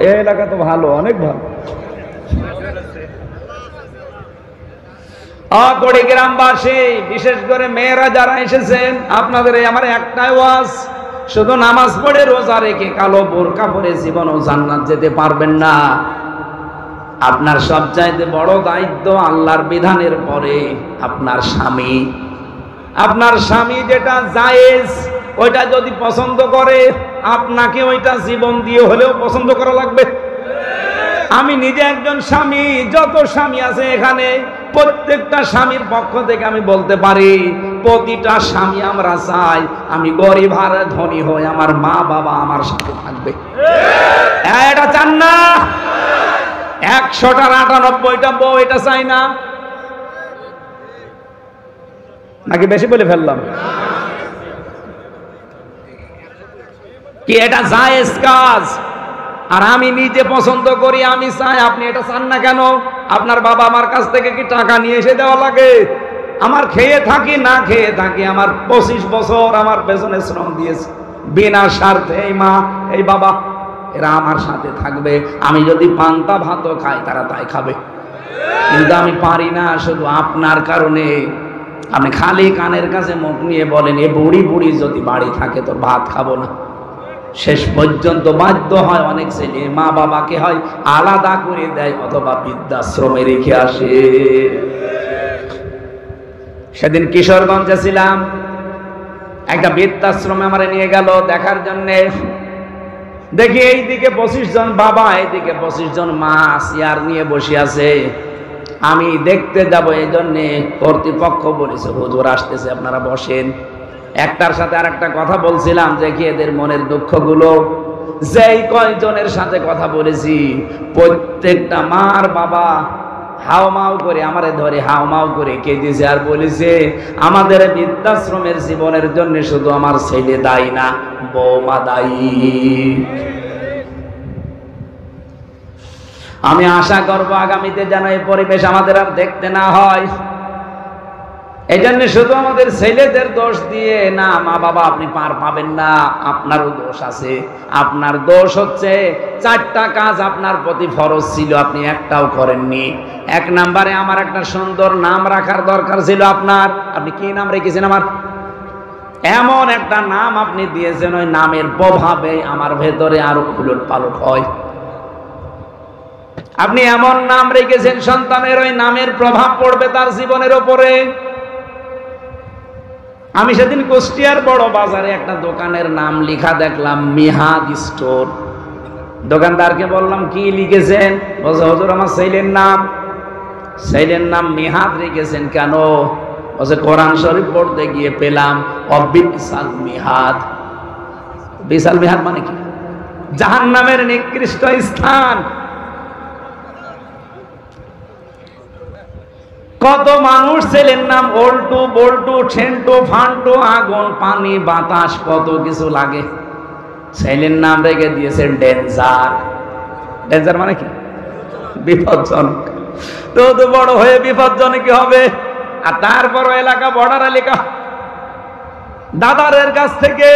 এই এলাকা তো ভালো, অনেক ভালো। কুড়িগ্রামবাসী, বিশেষ করে মেয়েরা যারা এসেছেন, আপনাদের আমার একটাই ওয়াজ, শুধু নামাজ পড়ে রোজা রেখে কালো বোরকা পরে জীবনও জান্নাত যেতে পারবেন না। আপনার সবচাইতে বড় দায়িত্ব আল্লাহর বিধানের পরে আপনার স্বামী। আপনার স্বামী যেটা জায়েজ, ওইটা যদি পছন্দ করে, আপনাকে ওইটা জীবন দিয়ে হলেও পছন্দ করা লাগবে। আমি নিজে একজন স্বামী, যত স্বামী আছে এখানে প্রত্যেকটা স্বামীর পক্ষ থেকে আমি বলতে পারি, প্রতিটা স্বামী আমরা চাই আমি গরিব আর ধনী হই, আমার মা বাবা আমার সাথে থাকবে। এটা চান না? 100টার 98টা বউ এটা চাই না নাকি বেশি বলে ফেললাম? কি এটা জায়েজ কাজ? আর আমি নিজে পছন্দ করি, আমি চাই, আপনি এটা চান না কেন? আপনার বাবা আমার কাছ থেকে কি টাকা নিয়ে এসে দেওয়া লাগে? আমার খেয়ে থাকি না খেয়ে থাকি, আমার 25 বছর আমার পেছনে শ্রম দিয়েছে বিনা স্বার্থে। এই মা এই বাবা এরা আমার সাথে থাকবে। আমি যদি পান্তা ভাতও খাই তারা তাই খাবে, কিন্তু আমি পারি না শুধু আপনার কারণে। আপনি খালি কানের কাছে মুখ নিয়ে বলেন এ বুড়ি বুড়ি যদি বাড়ি থাকে তো ভাত খাবো না। শেষ পর্যন্ত বাধ্য হয় অনেক ছেলে মা বাবাকে হয় আলাদা করে দেয় অথবা বৃদ্ধাশ্রমে রেখে আসে। সেদিন কিশোরগঞ্জে ছিলাম, একটা বৃদ্ধাশ্রমে আমার নিয়ে গেল দেখার জন্য। দেখি এইদিকে 25 জন বাবা, এইদিকে 25 জন মা চেয়ার নিয়ে বসে আছে। আমি দেখতে যাব এই জন্যে কর্তৃপক্ষ বলেছে হুজুর আসতেছে আপনারা বসেন। একটার সাথে আর একটা কথা বলছিলাম যে কি এদের মনের দুঃখগুলো। যেই কয়জনের সাথে কথা বলেছি প্রত্যেকটা মার বাবা হাওমাও করে আমারে ধরে হাওমাও করে কেঁদেছে আর বলেছে আমাদের বৃদ্ধাশ্রমের জীবনের জন্য শুধু আমার ছেলে দায়ী না, বৌমা দায়ী। আমি আশা করব আগামীতে যেন এই পরিবেশ আমাদের আর দেখতে না হয়। এই জন্য শুধু আমাদের ছেলেদের দোষ দিয়ে না, মা বাবা আপনি পার পাবেন না, আপনারও দোষ আছে। আপনার দোষ হচ্ছে 4টা কাজ আপনার প্রতি ফরজ ছিল, আপনি একটাও করেননি। 1 নম্বরে আমার একটা সুন্দর নাম রাখার দরকার ছিল আপনার। আপনি কি নাম রেখেছেন আমার? এমন একটা নাম আপনি দিয়েছেন ওই নামের প্রভাবে আমার ভেতরে আরো উলট পালট হয়। আপনি এমন নাম রেখেছেন সন্তানের ওই নামের প্রভাব পড়বে তার জীবনের উপরে। আমি সেদিন কুষ্টিয়ার বড় বাজারে একটা দোকানের নাম লেখা দেখলাম মিহাদ স্টোর। দোকানদারকে বললাম কি লিখেছেন? বলছে হুজুর আমার ছেলের নাম। ছেলের নাম মিহাদ রেখেছেন কেন? বলছে কোরআন শরীফ পড়তে গিয়ে পেলাম অবিসাল মিহাদ। বিশাল মিহাদ মানে কি? জাহান্নামের নিকৃষ্ট স্থান। কত মানুষ ছেলের নাম ওল্টু বল্টু ছেন্টু ফান্টু আগুন পানি বাতাস কত কিছু লাগে, ছেলের নাম রেখে দিয়েছেন ডেঞ্জার। ডেঞ্জার মানে কি? বিপজ্জনক। তো বড় হয়ে বিপজ্জনক কি হবে? আর তারপর এলাকা বর্ডার এলাকা, দাদারের কাছ থেকে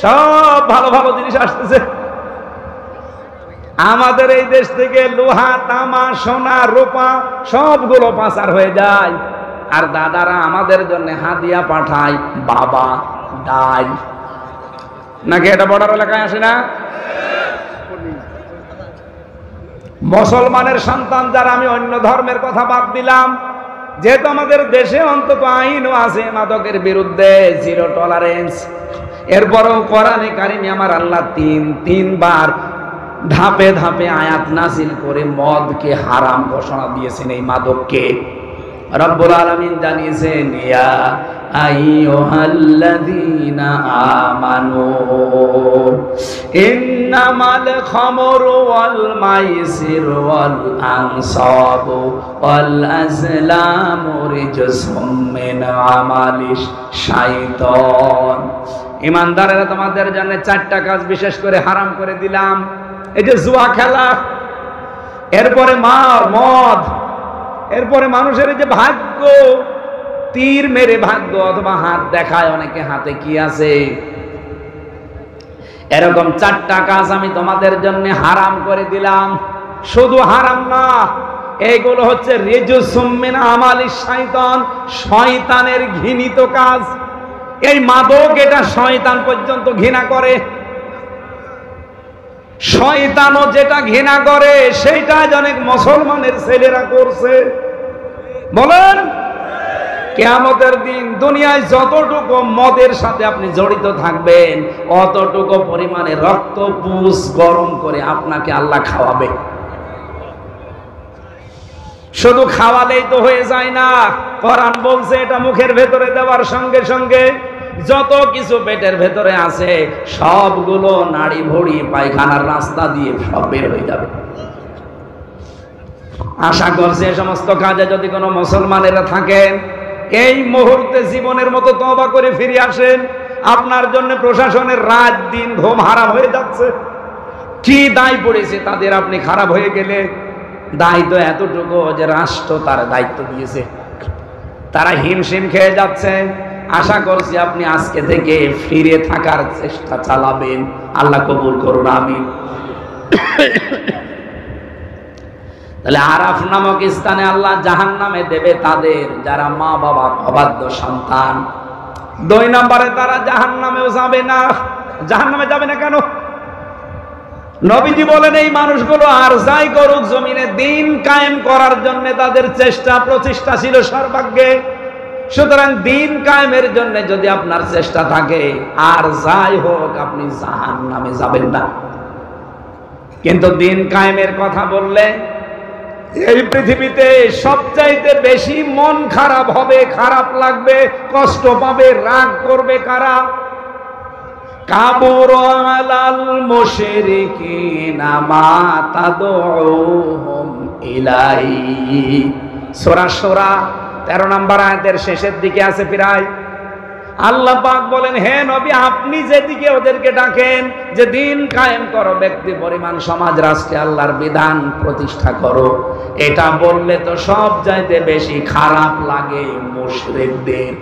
সব ভালো ভালো জিনিস আসতেছে। আমাদের এই দেশ থেকে লোহা তামা সোনা রূপা সবগুলো পাচার হয়ে যায়, আর দাদারা আমাদের জন্য হাদিয়া পাঠায় বাবা ডাল। নাকি এটা বর্ডার এলাকায় আসে না? মুসলমানের সন্তান যারা, আমি অন্য ধর্মের কথা বাদ দিলাম, যেহেতু আমাদের দেশে অন্তত আইনও আছে মাদকের বিরুদ্ধে, জিরো টলারেন্স। এরপরও কোরআনে কারিমে আমার আল্লাহ তিনবার ধাপে ধাপে আয়াত নাযিল করে মদকে হারাম ঘোষণা দিয়েছেন, এই মাদককে। রব্বুল আলামিন জানিয়েছেন ইয়া আইয়ুহাল্লাযীনা আমানু ইন্নামাল খামরু ওয়াল মাইসিরু ওয়াল আনসাবু ওয়াল আজলামু রিজসুম মিন আমালিশ শাইতান। ঈমানদারেরা তোমাদের জন্য 4টা কাজ বিশেষ করে হারাম করে দিলাম। এই যে জুয়া খেলা, এরপরে মদ, এরপরে মানুষের যে ভাগ্য, তীর মেরে ভাগ্য অথবা হাত দেখায় অনেকে হাতে কি আছে, এরকম 4টা কাজ আমি তোমাদের জন্য হারাম করে দিলাম। শুধু হারাম না, এইগুলো হচ্ছে রিজসুম মিন আমালিশ শাইতান, শয়তানের ঘৃণিত কাজ। এই মাদক এটা শয়তান পর্যন্ত ঘৃণা করে। শয়তানও যেটা ঘৃণা করে সেইটা অনেক মুসলমানের ছেলেরা করছে। বলেন কিয়ামতের দিন দুনিয়ায় যতটুকু মদের সাথে আপনি জড়িত থাকবেন অতটুকু পরিমাণে রক্ত পুষ গরম করে আপনাকে আল্লাহ খাওয়াবে। শুধু খাওয়ালেই তো হয়ে যায় না, কোরআন বলছে এটা মুখের ভেতরে দেওয়ার সঙ্গে সঙ্গে যত কিছু পেটের ভেতরে আছে সবগুলো নাড়ি ভড়ি পায়খানার রাস্তা দিয়ে সব বের হয়ে যাবে। আশা করছি এই সমস্ত কাজে যদি কোনো মুসলমানেরা থাকেন, এই মুহূর্তে জীবনের মতো তওবা করে ফিরে আসেন। আপনার জন্য প্রশাসনের রাত দিন ঘুম হারাম হয়ে যাচ্ছে। কি দায় পড়েছে তাদের, আপনি খারাপ হয়ে গেলে? দায় তো এতটুকু যে রাষ্ট্র তার দায়িত্ব দিয়েছে, তারা হিমশিম খেয়ে যাচ্ছে। আশা করছি আপনি আজকে থেকে ফিরে থাকার চেষ্টা চালাবেন। আল্লাহ কবুল করুন, আমিন। তাহলে আরাফ নামক স্থানে আল্লাহ জাহান্নামে দেবে তাদের যারা মা বাবা অবাধ্য সন্তান। 2 নম্বরে তারা জাহান্নামেও যাবে না। জাহান্নামে যাবে না কেন? নবীজি বলেন এই মানুষগুলো আর যাই করুক জমিনে দিন কায়েম করার জন্য তাদের চেষ্টা প্রচেষ্টা ছিল সর্বাগ্যে। সুতরাং দিন কায়েমের জন্য যদি আপনার চেষ্টা থাকে, আর যাই হোক আপনি জাহান্নামে যাবেন না। কিন্তু দিন কায়েমের কথা বললে এই পৃথিবীতে সবচাইতে বেশি মন খারাপ হবে, খারাপ লাগবে, কষ্ট পাবে, রাগ করবে কারা? কাবুর আলাল মুশরিকিনা মা তাদউহুম ইলাইহি। সূরা সূরা 13 নম্বর আয়াতের শেষের দিকে আছে প্রায়। আল্লাহ পাক বলেন, হে নবী আপনি যেদিকে ওদেরকে ডাকেন যে দিন কায়েম করো, ব্যক্তি পরিমাণ সমাজ রাষ্ট্রে আল্লাহর বিধান প্রতিষ্ঠা করো, এটা বললে তো সব চাইতে বেশি খারাপ লাগে মুশরিকদের।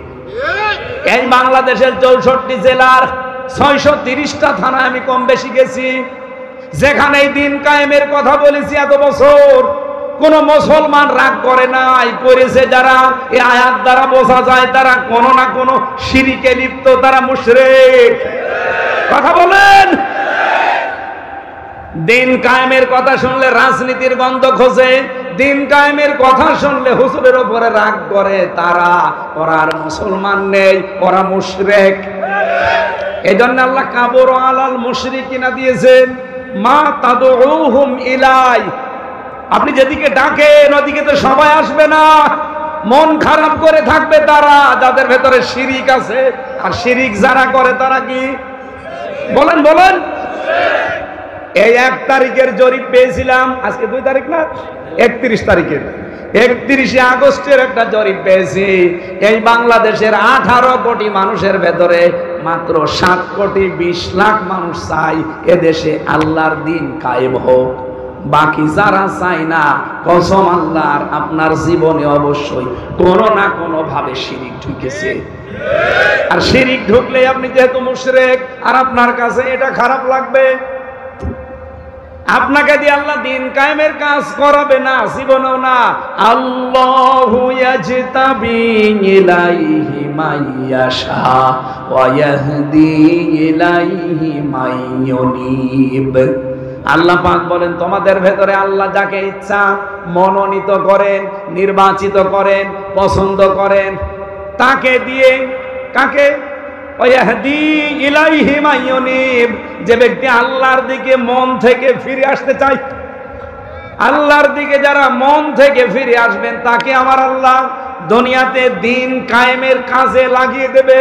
এই বাংলাদেশের 64 জেলার 630টা থানায় আমি কম বেশি গেছি, যেখানে দিন কায়েমের কথা বলেছি এত বছর, কোন মুসলমান রাগ করে নাই। করেছে যারা, এই আয়াত দ্বারা বোঝা যায় তারা কোনো না কোনো শিরকে লিপ্ত, তারা মুশরিক। কথা বলেন। দিন কায়েমের কথা শুনলে রাজনীতির গন্ধ খোঁজে, দিন কায়েমের কথা শুনলে হুজুরের উপরে রাগ করে তারা। ওরা আর মুসলমান নেই, ওরা মুশরিক। এই জন্য আল্লাহ কাবুর আলাল মুশরিকিনা দিয়েছেন মা তাদউহুম ইলাই। আপনি যেদিকে ডাকেন ওদিকে তো সবাই আসবে না, মন খারাপ করে থাকবে তারা যাদের ভেতরে শিরিক আছে। আর শিরিক যারা করে তারা কি বলেন বলেন? এই 1 তারিখের জরিপ পেয়েছিলাম, আজকে 2 তারিখ না, 31 তারিখের, 31শে আগস্টের একটা জরিপ পেয়েছি। এই বাংলাদেশের 18 কোটি মানুষের ভেতরে মাত্র 7 কোটি 20 লাখ মানুষ চাই এদেশে আল্লাহর দিন কায়েম হোক। বাকি যারা চাই না, কসম আল্লাহর, আপনার জীবনে অবশ্যই কোনো না কোনো ভাবে শিরিক ঢুকেছে। আর শিরিক ঢুকলে আপনি যেহেতু মুশরিক, আর আপনার কাছে এটা খারাপ লাগবে। আপনাকে দিয়ে আল্লাহ দিন কায়েমের কাজ করাবে না, জীবনেও না। আল্লাহু ইয়াজতাবি ইলাইহি মাইয়াশা ওয়া ইয়াহদি ইলাইহি মাইয়ুনিব। আল্লাহ পাক বলেন তোমাদের ভেতরে আল্লাহ যাকে ইচ্ছা মনোনীত করেন, নির্বাচিত করেন, পছন্দ করেন, তাকে দিয়ে কাকে? ওয়াহদি ইলাইহি মাইয়ুনিব। যে ব্যক্তি আল্লাহর দিকে মন থেকে ফিরে আসতে চায়, আল্লাহর দিকে যারা মন থেকে ফিরে আসবেন তাকে আমার আল্লাহ দুনিয়াতে দিন কায়েমের কাজে লাগিয়ে দেবে।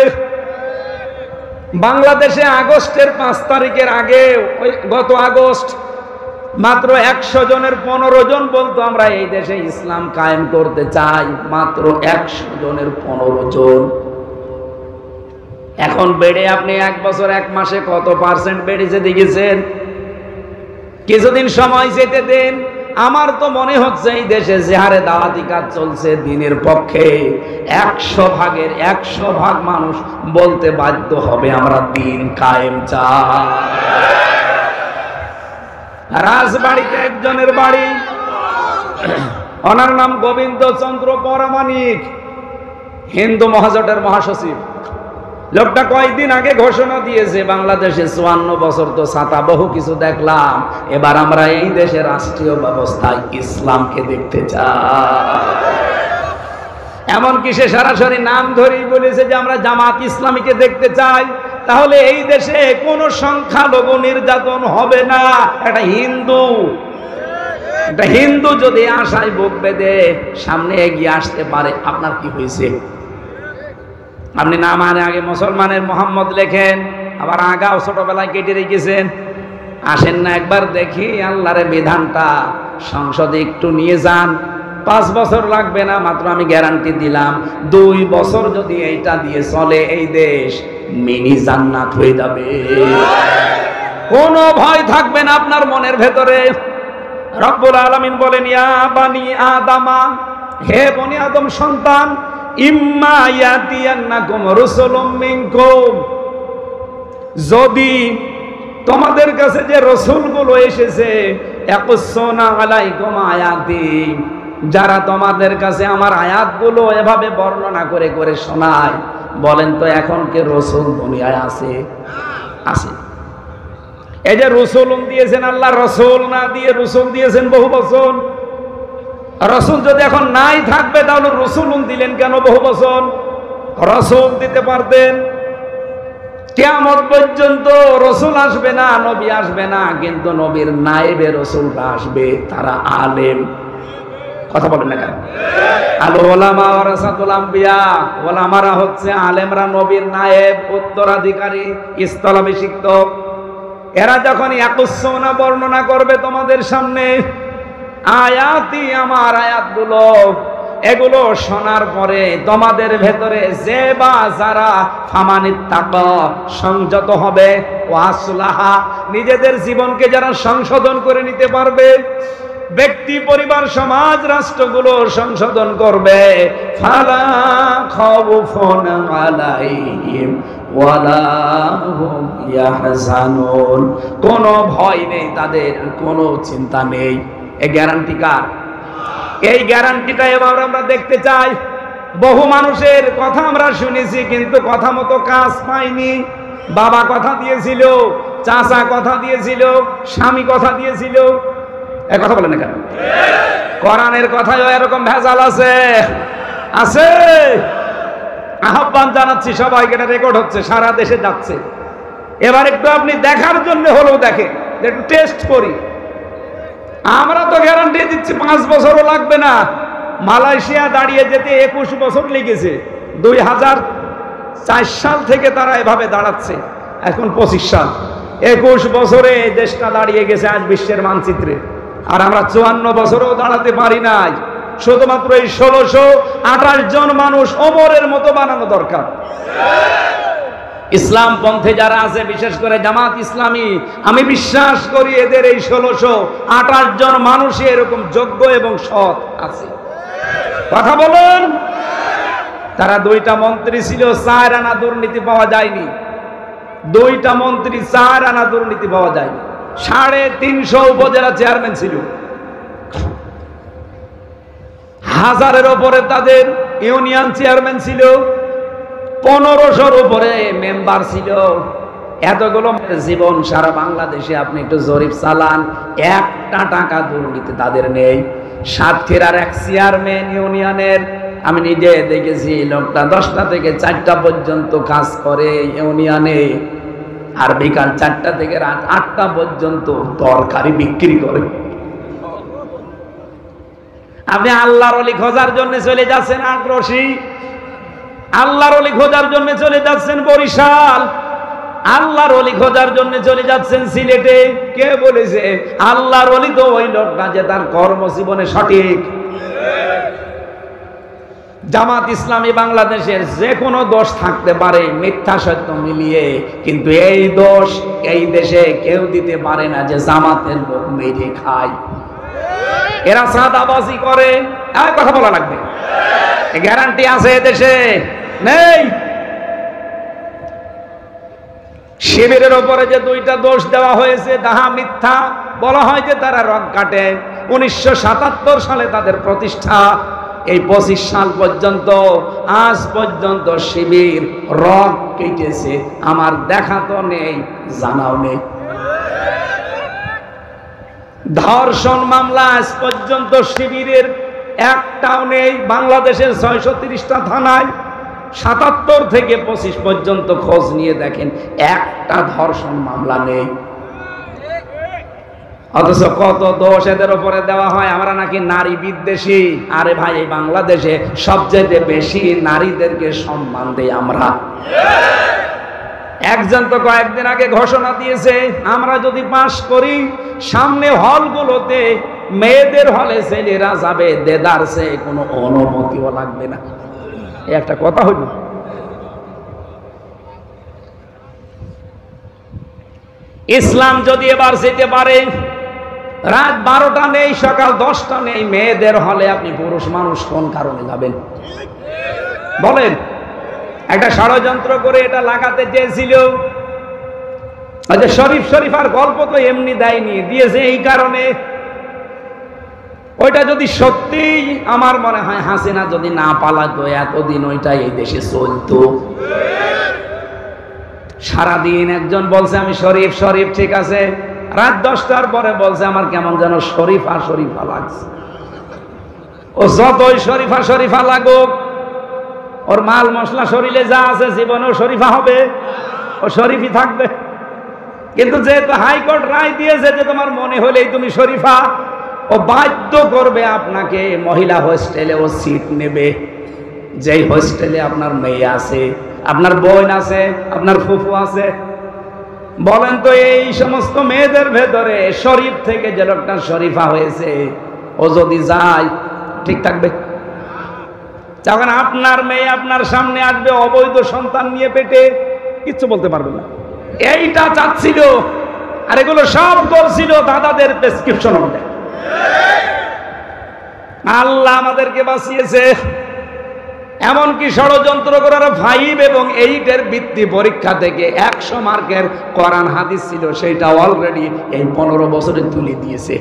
বাংলাদেশে আগস্টের 5 তারিখের আগে, গত আগস্ট, মাত্র 100 জনের 15 জন বলতো আমরা এই দেশে ইসলাম কায়েম করতে চাই। মাত্র 100 জনের 15 জন। এখন বেড়ে আপনি 1 বছর 1 মাসে কত পার্সেন্ট বেড়েছে দেখেছেন? কিছুদিন সময় যেতে দেন, আমার তো মনে হচ্ছে এই দেশে যে হারে দাওয়াতি কাজ চলছে দিনের পক্ষে 100 ভাগের 100 ভাগ মানুষ বলতে বাধ্য হবে আমরা দিন কায়েম চাই। রাজবাড়িতে একজনের বাড়ি, ওনার নাম গোবিন্দ চন্দ্র পরামানিক, হিন্দু মহাজোটের মহাসচিব। লোকটা কয়েকদিন আগে ঘোষণা দিয়েছে বাংলাদেশে 54 বছর তো ছাতা বহু কিছু দেখলাম, এবার আমরা এই দেশে রাষ্ট্রীয় ব্যবস্থায় ইসলামকে দেখতে চাই। এমনকি সে সরাসরি নাম ধরেই বলেছে যে আমরা জামাত ইসলামীকে দেখতে চাই। তাহলে এই দেশে কোনো সংখ্যালঘু নির্যাতন হবে না। এটা হিন্দু, একটা হিন্দু যদি আশায় বুক বেঁধে সামনে এগিয়ে আসতে পারে, আপনার কি হয়েছে? আপনি না মানে আগে মুসলমানের মোহাম্মদ লেখেন, আবার আগাও ছোটবেলায় কেটে রেখেছেন। আসেন না একবার দেখি আল্লাহর বিধানটা সংসদে একটু নিয়ে যান। 5 বছর লাগবে না, মাত্র আমি গ্যারান্টি দিলাম 2 বছর যদি এইটা দিয়ে চলে এই দেশ মিনি জান্নাত হয়ে যাবে। কোনো ভয় থাকবে না আপনার মনের ভেতরে। রব্বুল আলামিন বলেন, ইয়া বানি আদামা, হে বনি আদম সন্তান, ইম্মা ইয়াতিয়ান্নাকুম রাসূলুম মিনকুম, যদি তোমাদের কাছে যে রাসূলগুলো এসেছে, ইয়াকুসুনা আলাইকুম আয়াতি, যারা তোমাদের কাছে আমার আয়াতগুলো এভাবে বর্ণনা করে করে শোনায়, বলেন তো এখন কে রাসূল দুনিয়ায় আছে? আছে। এই যে রাসূল দিয়েছেন আল্লাহ, রাসূল না দিয়ে রাসূল দিয়েছেন বহু বছর। রাসূল যদি এখন নাই থাকবে তাহলে রাসূল দিলেন কেন বহু বছর? রাসূল দিতে পারতেন। কিয়ামত পর্যন্ত রাসূল আসবে না, নবী আসবে না, কিন্তু নবীর নায়েবে রাসূলরা আসবে, তারা আলেম। কথা বলেন না কেন? আল উলামা ওয়ারাসাতুল আম্বিয়া, ওলামারা হচ্ছে আলেমরা নবীর নায়েব, উত্তরাধিকারী, স্থলাভিষিক্ত। এরা যখন ইয়াকুসুনা বর্ণনা করবে তোমাদের সামনে আয়াতি, আমার আয়াতগুলো, এগুলো শোনার পরে তোমাদের ভেতরে যে বা যারা ফামানিত্তাকা, সংযত হবে, ওয়াসলাহা, নিজেদের জীবনকে যারা সংশোধন করে নিতে পারবে, ব্যক্তি, পরিবার, সমাজ, রাষ্ট্রগুলো সংশোধন করবে, ফালা খাউফুন আলাইহিম ওয়ালা হুম ইয়াহজানুন, কোনো ভয় নেই তাদের, কোনো চিন্তা নেই। এই গ্যারান্টি কার? এই গ্যারান্টিটা এবার আমরা দেখতে চাই। বহু মানুষের কথা আমরা শুনেছি, কিন্তু কথা মতো কাজ পাইনি। বাবা কথা দিয়েছিল, চাচা কথা দিয়েছিল, স্বামী কথা দিয়েছিল, এ কথা বলেন না কেন? কোরআনের কথায়ও এরকম ভেজাল আছে, আছে। আহ্বান জানাচ্ছি সবাইকে, এটা রেকর্ড হচ্ছে, সারা দেশে যাচ্ছে। এবার একটু আপনি দেখার জন্য হলেও দেখেন, একটু টেস্ট করি। আমরা তো গ্যারান্টি দিচ্ছি 5 বছরও লাগবে না। মালয়েশিয়া দাঁড়িয়ে যেতে 21 বছর লেগেছে। 2004 সাল থেকে তারা এভাবে দাঁড়াচ্ছে, এখন 25 সাল। 21 বছরে এই দেশটা দাঁড়িয়ে গেছে আজ বিশ্বের মানচিত্রে। আর আমরা 54 বছরেও দাঁড়াতে পারি নাই। শুধুমাত্র এই 1628 জন মানুষ ওমরের মতো বানানো দরকার। ইসলাম পন্থে যারা আছে, বিশেষ করে জামাত ইসলামী, আমি বিশ্বাস করি এদের এই 1628 জন মানুষই এরকম যোগ্য এবং সৎ আছে। কথা বলুন। তারা 2টা মন্ত্রী ছিল, 4 আনা দুর্নীতি পাওয়া যায়নি। 2টা মন্ত্রী, 4 আনা দুর্নীতি পাওয়া যায়নি। 350 উপজেলা চেয়ারম্যান ছিল, 1000-এর উপরে তাদের ইউনিয়ন চেয়ারম্যান ছিল, 1500-র উপরে মেম্বার ছিল। এতগুলো জীবন সারা বাংলাদেশে আপনি একটু জরিপ চালান, 1টা টাকা দুর্নীতি তাদের নেই। সাতক্ষীরার এক চেয়ারম্যান ইউনিয়নের, আমি নিজে দেখেছি, লোকটা 10টা থেকে 4টা পর্যন্ত কাজ করে ইউনিয়নে, আর বিকাল 4টা থেকে রাত 8টা পর্যন্ত তরকারি বিক্রি করে। আপনি আল্লাহর ওলি খোঁজার জন্য চলে যাচ্ছেন আগ্রসী, আল্লাহর ওলি খোঁজার জন্য চলে যাচ্ছেন বরিশাল, আল্লাহর ওলি খোঁজার জন্য চলে যাচ্ছেন সিলেটে। কে বলেছে? আল্লাহর ওলি তো ওই লোকটা যে তার কর্মজীবনে সঠিক। জামাত ইসলামী বাংলাদেশের যে কোনো দোষ থাকতে পারে, মিথ্যা সত্য মিলিয়ে, কিন্তু এই দোষ এই দেশে কেউ দিতে পারে না যে জামাতের লোক মেরে খায়, এরা সাদাবাজি করে। আর কথা বলা লাগবে, গ্যারান্টি আছে এদেশে নেই। শিবিরের ওপরে যে 2টা দোষ দেওয়া হয়েছে, তাহা মিথ্যা। বলা হয় যে তারা রগ কাটে। 1977 সালে তাদের প্রতিষ্ঠা, এই 25 সাল পর্যন্ত, আজ পর্যন্ত শিবির রগ কেটেছে, আমার দেখা তো নেই, জানাও নেই। ধর্ষণ মামলা আজ পর্যন্ত শিবিরের একটাও নেই। বাংলাদেশের 630টা থানায় 77 থেকে 25 পর্যন্ত খোঁজ নিয়ে দেখেন, একটা ধর্ষণ মামলা নেই। অথচ কত দোষ এদের উপরে দেওয়া হয়, আমরা নাকি নারী বিদ্বেষী। আরে ভাই, এই বাংলাদেশে সবচেয়ে বেশি নারীদেরকে সম্মান দেই আমরা। একজন তো কয়েকদিন আগে ঘোষণা দিয়েছে, আমরা যদি পাশ করি সামনে হলগুলোতে মেয়েদের হলে ছেলেরা যাবে, দেদারসে কোনো অনুমতিও লাগবে না। একটা কথা হইল। ইসলাম যদি এবার যেতে পারে, রাত 12টা নেই, সকাল 10টা নেই, মেয়েদের হলে আপনি পুরুষ মানুষ কোন কারণে যাবেন বলেন? একটা ষড়যন্ত্র করে এটা লাগাতে চেয়েছিল। শরীফ শরীফার গল্প তো এমনি দেয়নি, দিয়েছে এই কারণে। ওইটা যদি সত্যি, আমার মনে হয় হাসিনা যদি না পালাতো এতদিন ওইটা এই দেশে চলতো। সারাদিন একজন বলছে আমি শরীফ শরীফ, ঠিক আছে, রাত 10টার পরে বলছে আমার কেমন যেন শরীফা শরীফা লাগছে। ও যতই শরীফা শরীফা লাগুক, ওর মাল মশলা শরীরে যা আছে জীবনেও শরীফা হবে, ও শরীফই থাকবে। কিন্তু যেহেতু হাইকোর্ট রায় দিয়েছে যে তোমার মনে হলেই তুমি শরীফা, ও বাধ্য করবে আপনাকে মহিলা হোস্টেলে ও সিট নেবে। যেই হোস্টেলে আপনার মেয়ে আছে, আপনার বোন আছে, আপনার ফুফু আছে। বলেন তো, এই সমস্ত মেয়েদের ভেতরে শরীফ থেকে যে লোকটা শরীফা হয়েছে, ও যদি যায় ঠিক থাকবে? যখন আপনার মেয়ে আপনার সামনে আসবে অবৈধ সন্তান নিয়ে পেটে, কিচ্ছু বলতে পারবে না। এইটা চাচ্ছিল, আর এগুলো সব করছিল দাদাদের প্রেসক্রিপশন অনুযায়ী। আল্লাহ আমাদেরকে বাঁচিয়েছে। এমনকি ষড়যন্ত্র করার 5 এবং 8 বৃত্তি পরীক্ষা থেকে 100 মার্কের কোরআন হাদিস ছিল, সেটা অলরেডি এই 15 বছরে তুলে দিয়েছে।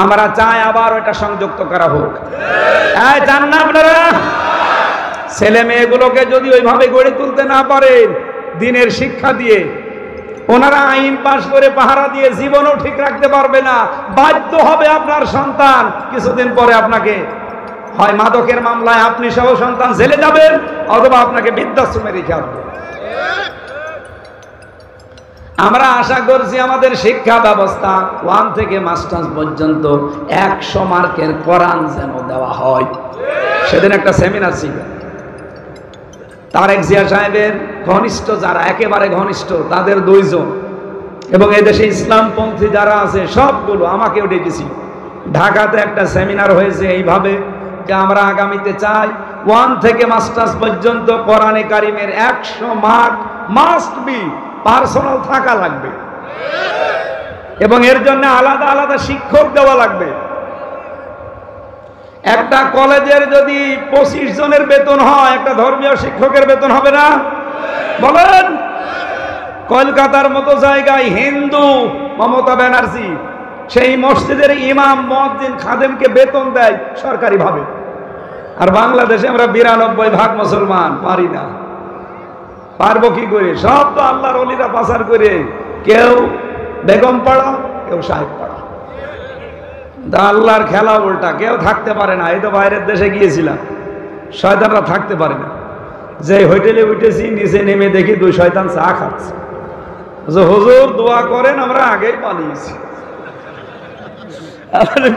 আমরা চাই আবার ওটা সংযুক্ত করা হোক। চান না আপনারা? ছেলে মেয়েগুলোকে যদি ওইভাবে গড়ে তুলতে না পারেন দিনের শিক্ষা দিয়ে, ওনারা আইন পাশ করে পাহারা দিয়ে জীবনও ঠিক রাখতে পারবে না। বাধ্য হবে আপনার সন্তান কিছুদিন পরে আপনাকে হয় মাদকের মামলায় আপনি সহ সন্তান জেলে যাবেন, অথবা আপনাকে বৃদ্ধাশ্রমে রেখে আসবে। আমরা আশা করছি আমাদের শিক্ষা ব্যবস্থা 1 থেকে মাস্টার্স পর্যন্ত 100 মার্কের কোরআন যেন দেওয়া হয়। সেদিন একটা সেমিনার ছিল, তারেক জিয়া সাহেবের ঘনিষ্ঠ যারা, একেবারে ঘনিষ্ঠ, তাদের 2 জন, এবং এদেশে ইসলামপন্থী যারা আছে সবগুলো আমাকেও ডেকেছি। ঢাকাতে একটা সেমিনার হয়েছে এইভাবে যে আমরা আগামীতে চাই 1 থেকে মাস্টার্স পর্যন্ত কোরআনে কারিমের 100 মার্ক মাস্ট বি পার্সোনাল থাকা লাগবে, এবং এর জন্য আলাদা আলাদা শিক্ষক দেওয়া লাগবে। একটা কলেজের যদি 25 জনের বেতন হয়, একটা ধর্মীয় শিক্ষকের বেতন হবে না? বলেন। কলকাতার মতো জায়গায় হিন্দু মমতা ব্যানার্জি সেই মসজিদের ইমাম, মুয়াজ্জিন, খাদেমকে বেতন দেয় সরকারি ভাবে। আর বাংলাদেশে আমরা 92% মুসলমান, পারি না। পারবো কি করে? সব তো আল্লাহর ওলিরা পাচার করে, কেউ বেগম পাড়া, কেউ সাহেব পাড়া। আল্লাহর খেলা উল্টা, কেউ থাকতে পারে না। এই তো বাইরের দেশে গিয়েছিলাম, শয়তানরা থাকতে পারে না। যে হোটেলে উঠেছি, নিচে নেমে দেখি 2 শয়তান চা খাচ্ছে। হুজুর দোয়া করেন, আমরা আগেই পালিয়েছি।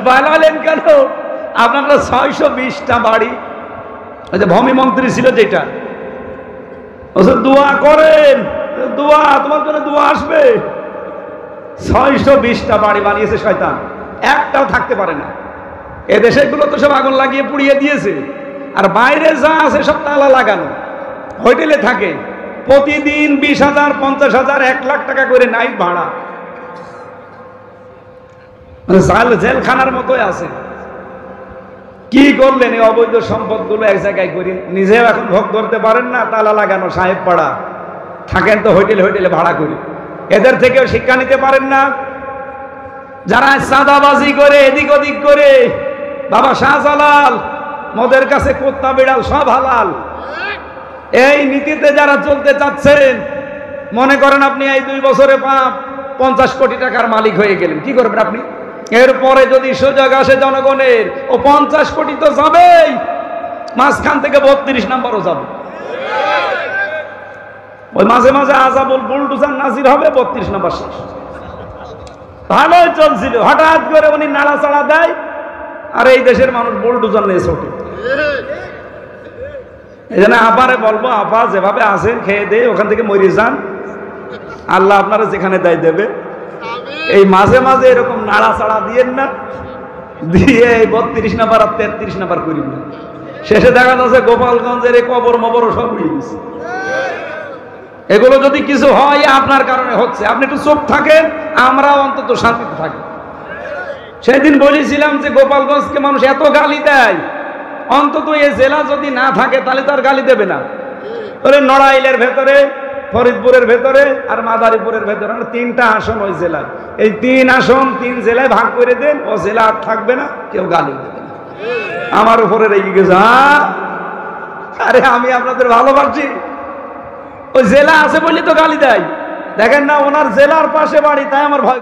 পালালেন কেন? আপনারা 620টা বাড়ি, ওই যে ভূমি মন্ত্রী ছিল যেটা, দোয়া করেন, দোয়া তোমার জন্য দোয়া আসবে। 620টা বাড়ি বানিয়েছে শয়তান, একটাও থাকতে পারে না। এদেশে গুলো তো সব আগুন লাগিয়ে পুড়িয়ে দিয়েছে, আর বাইরে যা আছে সব তালা লাগানো। হোটেলে থাকে, প্রতিদিন 20,000, 50,000, 1 লাখ টাকা করে নাইট ভাড়া, জেলখানার মতোই আছে। কি করলেন এই অবৈধ সম্পদ গুলো এক জায়গায় করে? নিজেও এখন ভোগ করতে পারেন না, তালা লাগানো সাহেব পাড়া থাকেন তো হোটেলে হোটেলে ভাড়া করে। এদের থেকেও শিক্ষা নিতে পারেন না? যারা চাঁদাবাজি করে, এদিক ওদিক করে, বাবা শাহজালাল, মদের কাছে কুত্তা বিড়াল সব হালাল, এই নীতিতে যারা চলতে চাচ্ছেন, মনে করেন আপনি এই 2 বছরে 50 কোটি টাকার মালিক হয়ে গেলেন, কি করবেন আপনি? এরপরে যদি সুযোগ আসে জনগণের, ও 50 কোটি তো যাবেই, মাঝখান থেকে 32 নম্বরও যাবে। ওই মাঝে মাঝে আজাবুল বুলডোজার নাজির হবে, 32 নম্বর শেষ। ভালোই চলছিল, হঠাৎ করে উনি নাড়াচাড়া দেয়, আর এই দেশের মানুষ বুলডোজার নিয়ে ছোটে। এই জন্য আপারে বলবো, আপা যেভাবে আছেন খেয়ে দিয়ে ওখান থেকে মরে যান, আল্লাহ আপনারা যেখানে দায় দেবে। এই মাঝে মাঝে এরকম নাড়াচাড়া দিয়েন না, দিয়ে 32 নাম্বার আর 33 নাম্বার করিন না। শেষে দেখা যাচ্ছে গোপালগঞ্জের এই কবর মবর সব উড়ে গেছে। এগুলো যদি কিছু হয় আপনার কারণে হচ্ছে, আপনি একটু চুপ থাকেন, আমরাও অন্তত শান্তিতে থাকি। সেদিন বলেছিলাম যে গোপালগঞ্জকে মানুষ এত গালি দেয়, অন্তত এই জেলা যদি না থাকে তাহলে তো আর গালি দেবে না। তাহলে নড়াইলের ভেতরে, ফরিদপুরের ভেতরে আর মাদারীপুরের ভেতরে 3টা আসন ওই জেলায়, এই 3 আসন 3 জেলায় ভাগ করে দেন, ও জেলা আর থাকবে না, কেউ গালি দেবে না। আমার উপরে রেগে গেছে, আরে আমি আপনাদের ভালোবাসি, ওই জেলা আছে বলে তো গালি দেয়। দেখেন না, ওনার জেলার পাশে বাড়ি, তাই আমার ভয়।